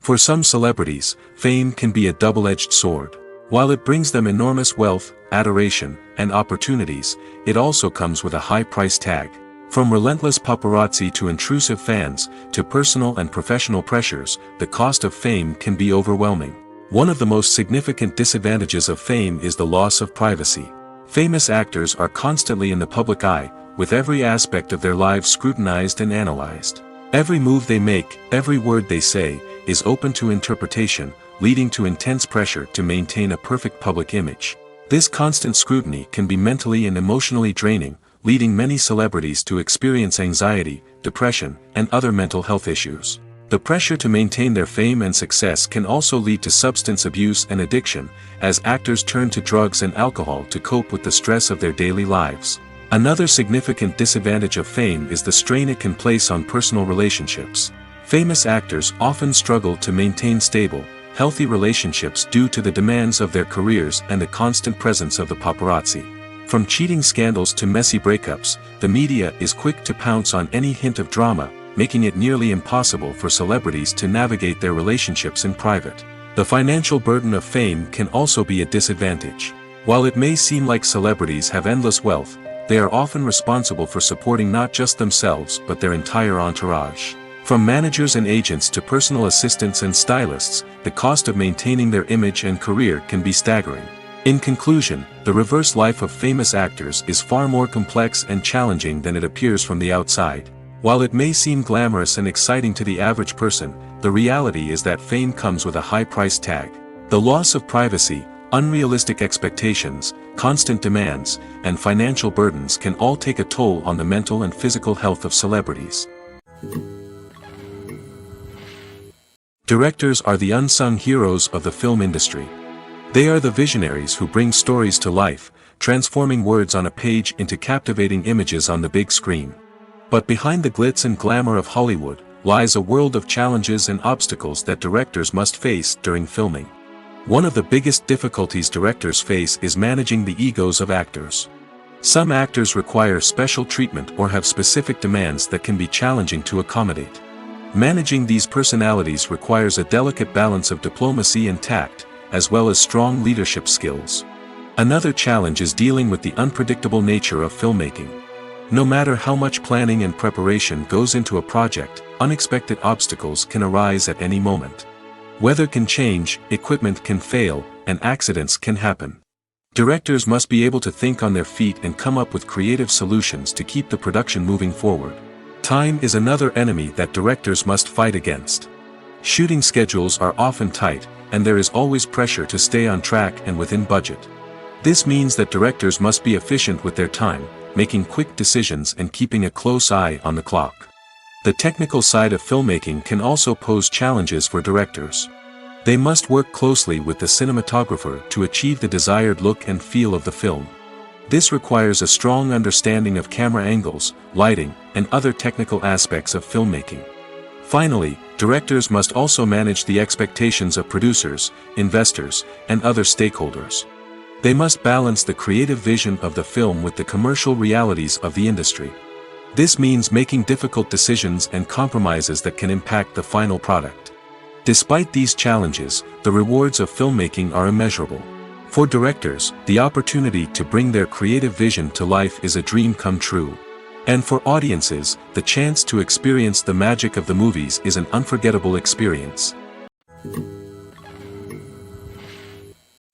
Speaker 1: For some celebrities, fame can be a double-edged sword. While it brings them enormous wealth, adoration, and opportunities, it also comes with a high price tag. From relentless paparazzi to intrusive fans, to personal and professional pressures, the cost of fame can be overwhelming. One of the most significant disadvantages of fame is the loss of privacy. Famous actors are constantly in the public eye, with every aspect of their lives scrutinized and analyzed. Every move they make, every word they say, is open to interpretation, leading to intense pressure to maintain a perfect public image. This constant scrutiny can be mentally and emotionally draining, leading many celebrities to experience anxiety, depression, and other mental health issues. The pressure to maintain their fame and success can also lead to substance abuse and addiction, as actors turn to drugs and alcohol to cope with the stress of their daily lives. Another significant disadvantage of fame is the strain it can place on personal relationships. Famous actors often struggle to maintain stable, healthy relationships due to the demands of their careers and the constant presence of the paparazzi. From cheating scandals to messy breakups, the media is quick to pounce on any hint of drama, making it nearly impossible for celebrities to navigate their relationships in private. The financial burden of fame can also be a disadvantage. While it may seem like celebrities have endless wealth, they are often responsible for supporting not just themselves but their entire entourage. From managers and agents to personal assistants and stylists, the cost of maintaining their image and career can be staggering. In conclusion, the reverse life of famous actors is far more complex and challenging than it appears from the outside. While it may seem glamorous and exciting to the average person, the reality is that fame comes with a high price tag. The loss of privacy, unrealistic expectations, constant demands, and financial burdens can all take a toll on the mental and physical health of celebrities. Directors are the unsung heroes of the film industry. They are the visionaries who bring stories to life, transforming words on a page into captivating images on the big screen. But behind the glitz and glamour of Hollywood, lies a world of challenges and obstacles that directors must face during filming. One of the biggest difficulties directors face is managing the egos of actors. Some actors require special treatment or have specific demands that can be challenging to accommodate. Managing these personalities requires a delicate balance of diplomacy and tact, as well as strong leadership skills. Another challenge is dealing with the unpredictable nature of filmmaking. No matter how much planning and preparation goes into a project, unexpected obstacles can arise at any moment. Weather can change, equipment can fail, and accidents can happen. Directors must be able to think on their feet and come up with creative solutions to keep the production moving forward. Time is another enemy that directors must fight against. Shooting schedules are often tight, and there is always pressure to stay on track and within budget. This means that directors must be efficient with their time, making quick decisions and keeping a close eye on the clock. The technical side of filmmaking can also pose challenges for directors. They must work closely with the cinematographer to achieve the desired look and feel of the film. This requires a strong understanding of camera angles, lighting, and other technical aspects of filmmaking. Finally, directors must also manage the expectations of producers, investors, and other stakeholders. They must balance the creative vision of the film with the commercial realities of the industry. This means making difficult decisions and compromises that can impact the final product. Despite these challenges, the rewards of filmmaking are immeasurable. For directors, the opportunity to bring their creative vision to life is a dream come true. And for audiences, the chance to experience the magic of the movies is an unforgettable experience.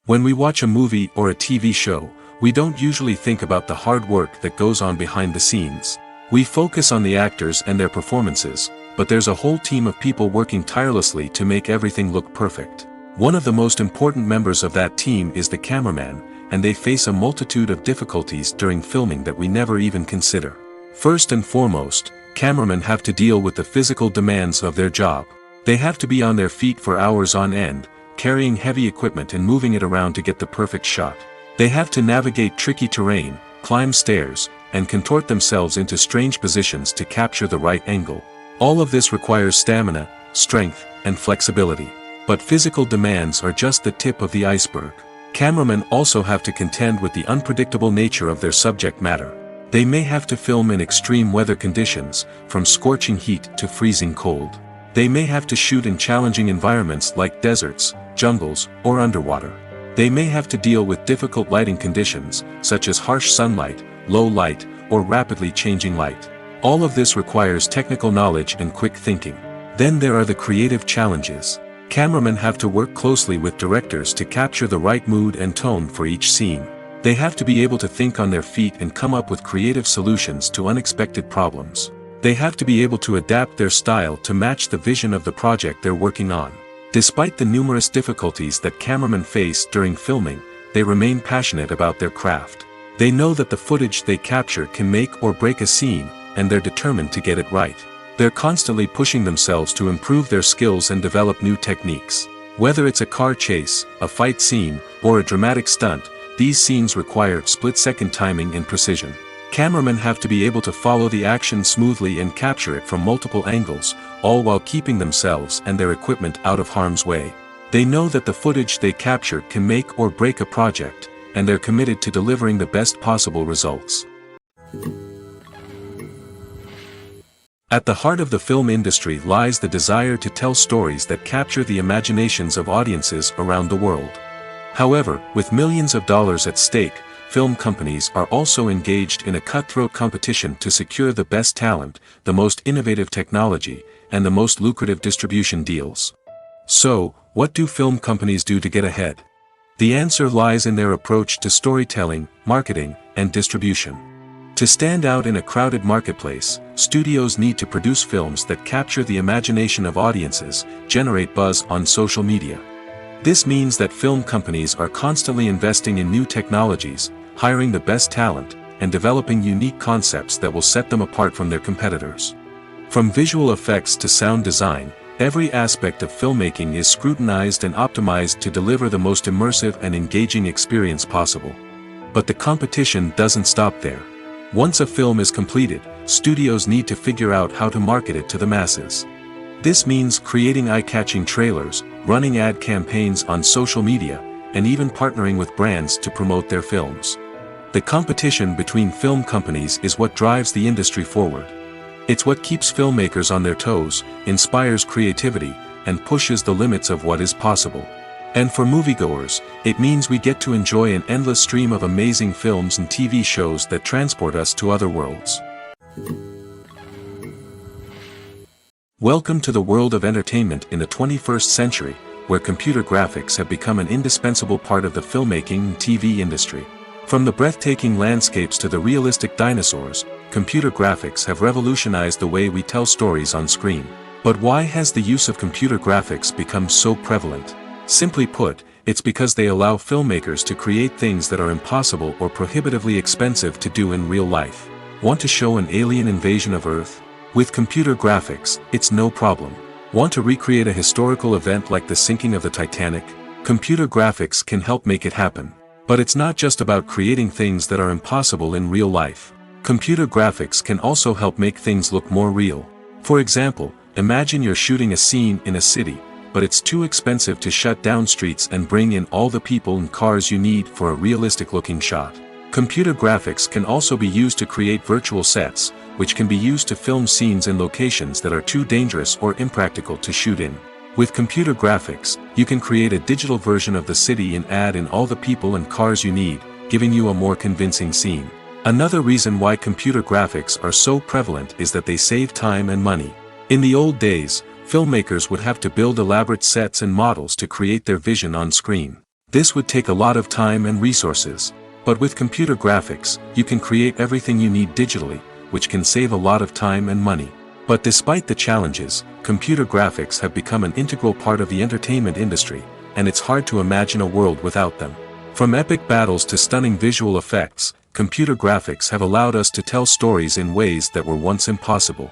Speaker 1: When we watch a movie or a TV show, we don't usually think about the hard work that goes on behind the scenes. We focus on the actors and their performances, but there's a whole team of people working tirelessly to make everything look perfect. One of the most important members of that team is the cameraman, and they face a multitude of difficulties during filming that we never even consider. First and foremost, cameramen have to deal with the physical demands of their job. They have to be on their feet for hours on end, carrying heavy equipment and moving it around to get the perfect shot. They have to navigate tricky terrain, climb stairs, and contort themselves into strange positions to capture the right angle. All of this requires stamina, strength, and flexibility. But physical demands are just the tip of the iceberg. Cameramen also have to contend with the unpredictable nature of their subject matter. They may have to film in extreme weather conditions, from scorching heat to freezing cold. They may have to shoot in challenging environments like deserts, jungles, or underwater. They may have to deal with difficult lighting conditions, such as harsh sunlight, low light, or rapidly changing light. All of this requires technical knowledge and quick thinking. Then there are the creative challenges. Cameramen have to work closely with directors to capture the right mood and tone for each scene. They have to be able to think on their feet and come up with creative solutions to unexpected problems. They have to be able to adapt their style to match the vision of the project they're working on. Despite the numerous difficulties that cameramen face during filming, they remain passionate about their craft. They know that the footage they capture can make or break a scene, and they're determined to get it right. They're constantly pushing themselves to improve their skills and develop new techniques. Whether it's a car chase, a fight scene, or a dramatic stunt, these scenes require split-second timing and precision. Cameramen have to be able to follow the action smoothly and capture it from multiple angles, all while keeping themselves and their equipment out of harm's way. They know that the footage they capture can make or break a project, and they're committed to delivering the best possible results. At the heart of the film industry lies the desire to tell stories that capture the imaginations of audiences around the world. However, with millions of dollars at stake, film companies are also engaged in a cutthroat competition to secure the best talent, the most innovative technology, and the most lucrative distribution deals. So, what do film companies do to get ahead? The answer lies in their approach to storytelling, marketing, and distribution. To stand out in a crowded marketplace, studios need to produce films that capture the imagination of audiences, generate buzz on social media. This means that film companies are constantly investing in new technologies, hiring the best talent, and developing unique concepts that will set them apart from their competitors. From visual effects to sound design, every aspect of filmmaking is scrutinized and optimized to deliver the most immersive and engaging experience possible. But the competition doesn't stop there. Once a film is completed, studios need to figure out how to market it to the masses. This means creating eye-catching trailers, running ad campaigns on social media, and even partnering with brands to promote their films. The competition between film companies is what drives the industry forward. It's what keeps filmmakers on their toes, inspires creativity, and pushes the limits of what is possible. And for moviegoers, it means we get to enjoy an endless stream of amazing films and TV shows that transport us to other worlds. Welcome to the world of entertainment in the 21st century, where computer graphics have become an indispensable part of the filmmaking and TV industry. From the breathtaking landscapes to the realistic dinosaurs, computer graphics have revolutionized the way we tell stories on screen. But why has the use of computer graphics become so prevalent? Simply put, it's because they allow filmmakers to create things that are impossible or prohibitively expensive to do in real life. Want to show an alien invasion of Earth? With computer graphics, it's no problem. Want to recreate a historical event like the sinking of the Titanic? Computer graphics can help make it happen. But it's not just about creating things that are impossible in real life. Computer graphics can also help make things look more real. For example, imagine you're shooting a scene in a city, but it's too expensive to shut down streets and bring in all the people and cars you need for a realistic-looking shot. Computer graphics can also be used to create virtual sets, which can be used to film scenes in locations that are too dangerous or impractical to shoot in. With computer graphics, you can create a digital version of the city and add in all the people and cars you need, giving you a more convincing scene. Another reason why computer graphics are so prevalent is that they save time and money. In the old days, filmmakers would have to build elaborate sets and models to create their vision on screen. This would take a lot of time and resources. But with computer graphics, you can create everything you need digitally, which can save a lot of time and money. But despite the challenges, computer graphics have become an integral part of the entertainment industry, and it's hard to imagine a world without them. From epic battles to stunning visual effects, computer graphics have allowed us to tell stories in ways that were once impossible.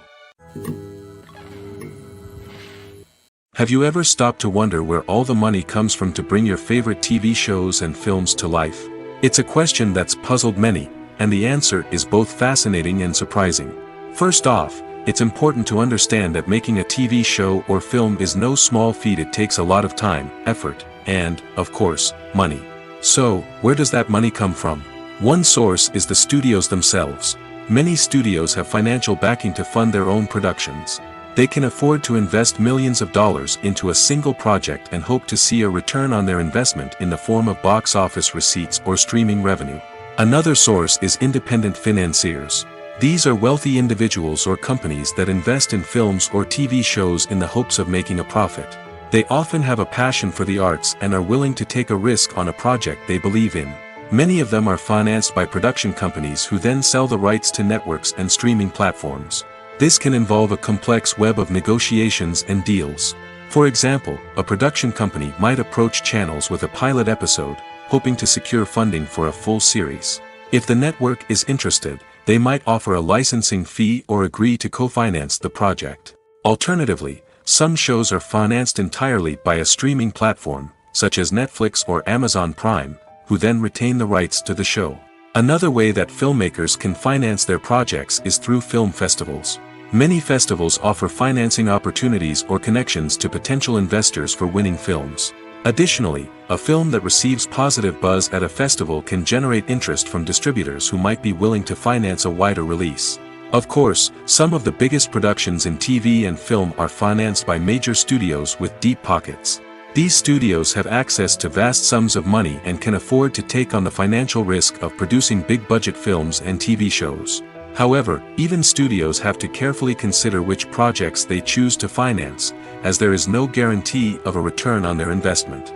Speaker 1: Have you ever stopped to wonder where all the money comes from to bring your favorite TV shows and films to life? It's a question that's puzzled many, and the answer is both fascinating and surprising. First off, it's important to understand that making a TV show or film is no small feat. It takes a lot of time, effort, and, of course, money. So, where does that money come from? One source is the studios themselves. Many studios have financial backing to fund their own productions. They can afford to invest millions of dollars into a single project and hope to see a return on their investment in the form of box office receipts or streaming revenue. Another source is independent financiers. These are wealthy individuals or companies that invest in films or TV shows in the hopes of making a profit. They often have a passion for the arts and are willing to take a risk on a project they believe in. Many of them are financed by production companies who then sell the rights to networks and streaming platforms. This can involve a complex web of negotiations and deals. For example, a production company might approach channels with a pilot episode, hoping to secure funding for a full series. If the network is interested, they might offer a licensing fee or agree to co-finance the project. Alternatively, some shows are financed entirely by a streaming platform, such as Netflix or Amazon Prime, who then retain the rights to the show. Another way that filmmakers can finance their projects is through film festivals. Many festivals offer financing opportunities or connections to potential investors for winning films. Additionally, a film that receives positive buzz at a festival can generate interest from distributors who might be willing to finance a wider release. Of course, some of the biggest productions in TV and film are financed by major studios with deep pockets. These studios have access to vast sums of money and can afford to take on the financial risk of producing big-budget films and TV shows. However, even studios have to carefully consider which projects they choose to finance, as there is no guarantee of a return on their investment.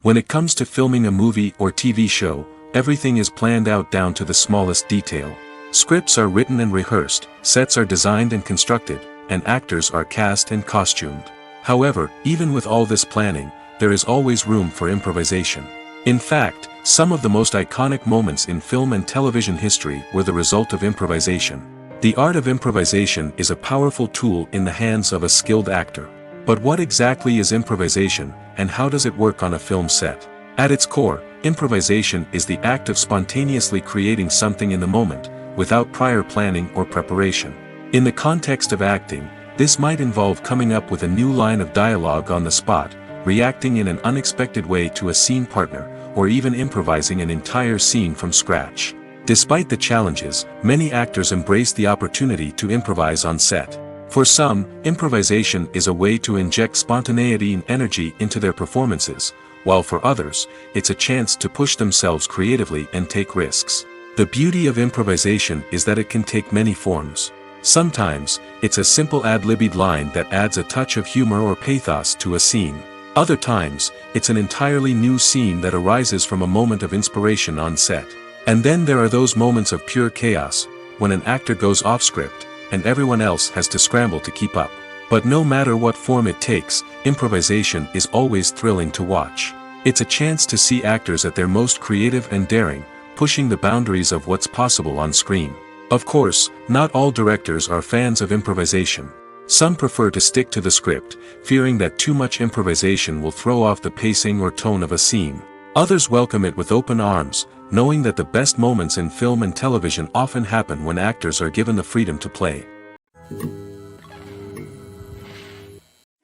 Speaker 1: When it comes to filming a movie or TV show, everything is planned out down to the smallest detail. Scripts are written and rehearsed, sets are designed and constructed, and actors are cast and costumed. However, even with all this planning, there is always room for improvisation. In fact, some of the most iconic moments in film and television history were the result of improvisation. The art of improvisation is a powerful tool in the hands of a skilled actor. But what exactly is improvisation, and how does it work on a film set? At its core, improvisation is the act of spontaneously creating something in the moment, without prior planning or preparation. In the context of acting, this might involve coming up with a new line of dialogue on the spot, reacting in an unexpected way to a scene partner, or even improvising an entire scene from scratch. Despite the challenges, many actors embrace the opportunity to improvise on set. For some, improvisation is a way to inject spontaneity and energy into their performances, while for others, it's a chance to push themselves creatively and take risks. The beauty of improvisation is that it can take many forms. Sometimes, it's a simple ad-libbed line that adds a touch of humor or pathos to a scene. Other times, it's an entirely new scene that arises from a moment of inspiration on set. And then there are those moments of pure chaos, when an actor goes off script, and everyone else has to scramble to keep up. But no matter what form it takes, improvisation is always thrilling to watch. It's a chance to see actors at their most creative and daring, pushing the boundaries of what's possible on screen. Of course, not all directors are fans of improvisation. Some prefer to stick to the script, fearing that too much improvisation will throw off the pacing or tone of a scene. Others welcome it with open arms, knowing that the best moments in film and television often happen when actors are given the freedom to play.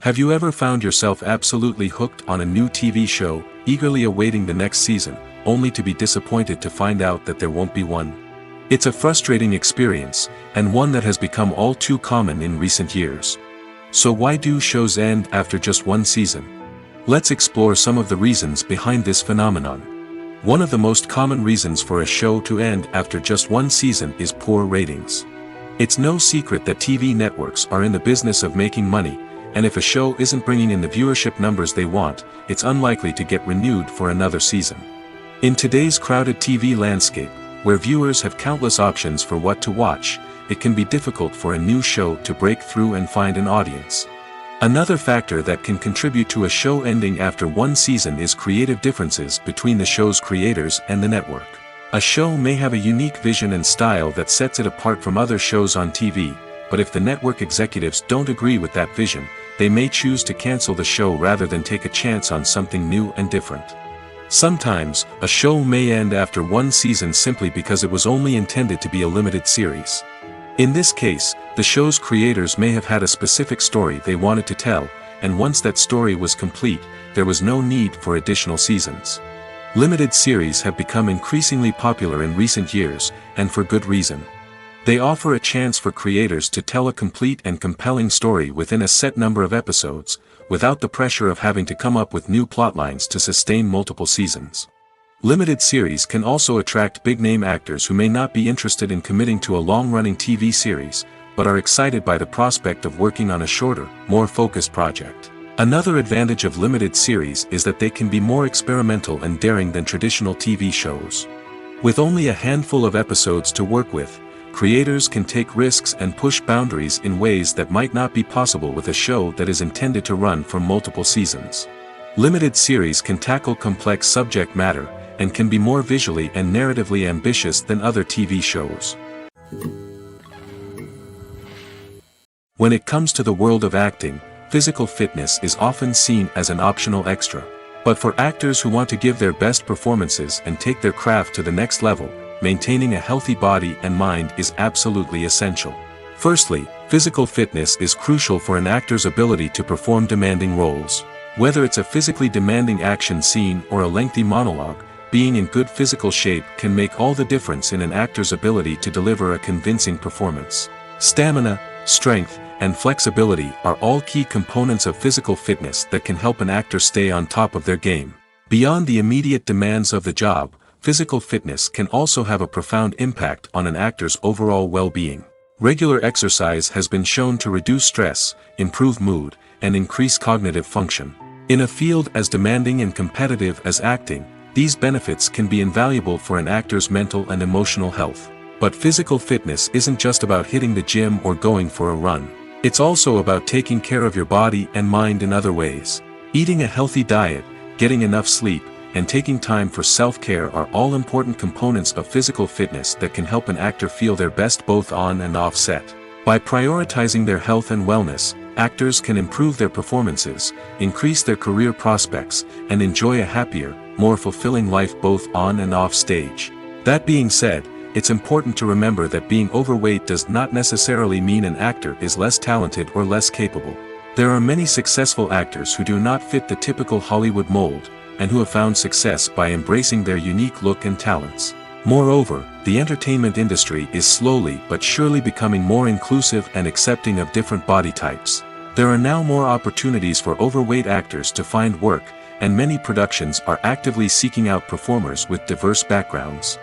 Speaker 1: Have you ever found yourself absolutely hooked on a new TV show, eagerly awaiting the next season, only to be disappointed to find out that there won't be one? It's a frustrating experience, and one that has become all too common in recent years. So why do shows end after just one season? Let's explore some of the reasons behind this phenomenon. One of the most common reasons for a show to end after just one season is poor ratings. It's no secret that TV networks are in the business of making money, and if a show isn't bringing in the viewership numbers they want, it's unlikely to get renewed for another season. In today's crowded TV landscape, where viewers have countless options for what to watch, it can be difficult for a new show to break through and find an audience. Another factor that can contribute to a show ending after one season is creative differences between the show's creators and the network. A show may have a unique vision and style that sets it apart from other shows on TV, but if the network executives don't agree with that vision, they may choose to cancel the show rather than take a chance on something new and different. Sometimes, a show may end after one season simply because it was only intended to be a limited series. In this case, the show's creators may have had a specific story they wanted to tell, and once that story was complete, there was no need for additional seasons. Limited series have become increasingly popular in recent years, and for good reason. They offer a chance for creators to tell a complete and compelling story within a set number of episodes, without the pressure of having to come up with new plotlines to sustain multiple seasons. Limited series can also attract big-name actors who may not be interested in committing to a long-running TV series, but are excited by the prospect of working on a shorter, more focused project. Another advantage of limited series is that they can be more experimental and daring than traditional TV shows. With only a handful of episodes to work with, creators can take risks and push boundaries in ways that might not be possible with a show that is intended to run for multiple seasons. Limited series can tackle complex subject matter, and can be more visually and narratively ambitious than other TV shows. When it comes to the world of acting, physical fitness is often seen as an optional extra. But for actors who want to give their best performances and take their craft to the next level, maintaining a healthy body and mind is absolutely essential. Firstly, physical fitness is crucial for an actor's ability to perform demanding roles. Whether it's a physically demanding action scene or a lengthy monologue, being in good physical shape can make all the difference in an actor's ability to deliver a convincing performance. Stamina, strength, and flexibility are all key components of physical fitness that can help an actor stay on top of their game. Beyond the immediate demands of the job, physical fitness can also have a profound impact on an actor's overall well-being. Regular exercise has been shown to reduce stress, improve mood, and increase cognitive function. In a field as demanding and competitive as acting, these benefits can be invaluable for an actor's mental and emotional health. But physical fitness isn't just about hitting the gym or going for a run. It's also about taking care of your body and mind in other ways. Eating a healthy diet, getting enough sleep, and taking time for self-care are all important components of physical fitness that can help an actor feel their best both on and off set. By prioritizing their health and wellness, actors can improve their performances, increase their career prospects, and enjoy a happier, more fulfilling life both on and off stage. That being said, it's important to remember that being overweight does not necessarily mean an actor is less talented or less capable. There are many successful actors who do not fit the typical Hollywood mold, and who have found success by embracing their unique look and talents. Moreover, the entertainment industry is slowly but surely becoming more inclusive and accepting of different body types. There are now more opportunities for overweight actors to find work, and many productions are actively seeking out performers with diverse backgrounds.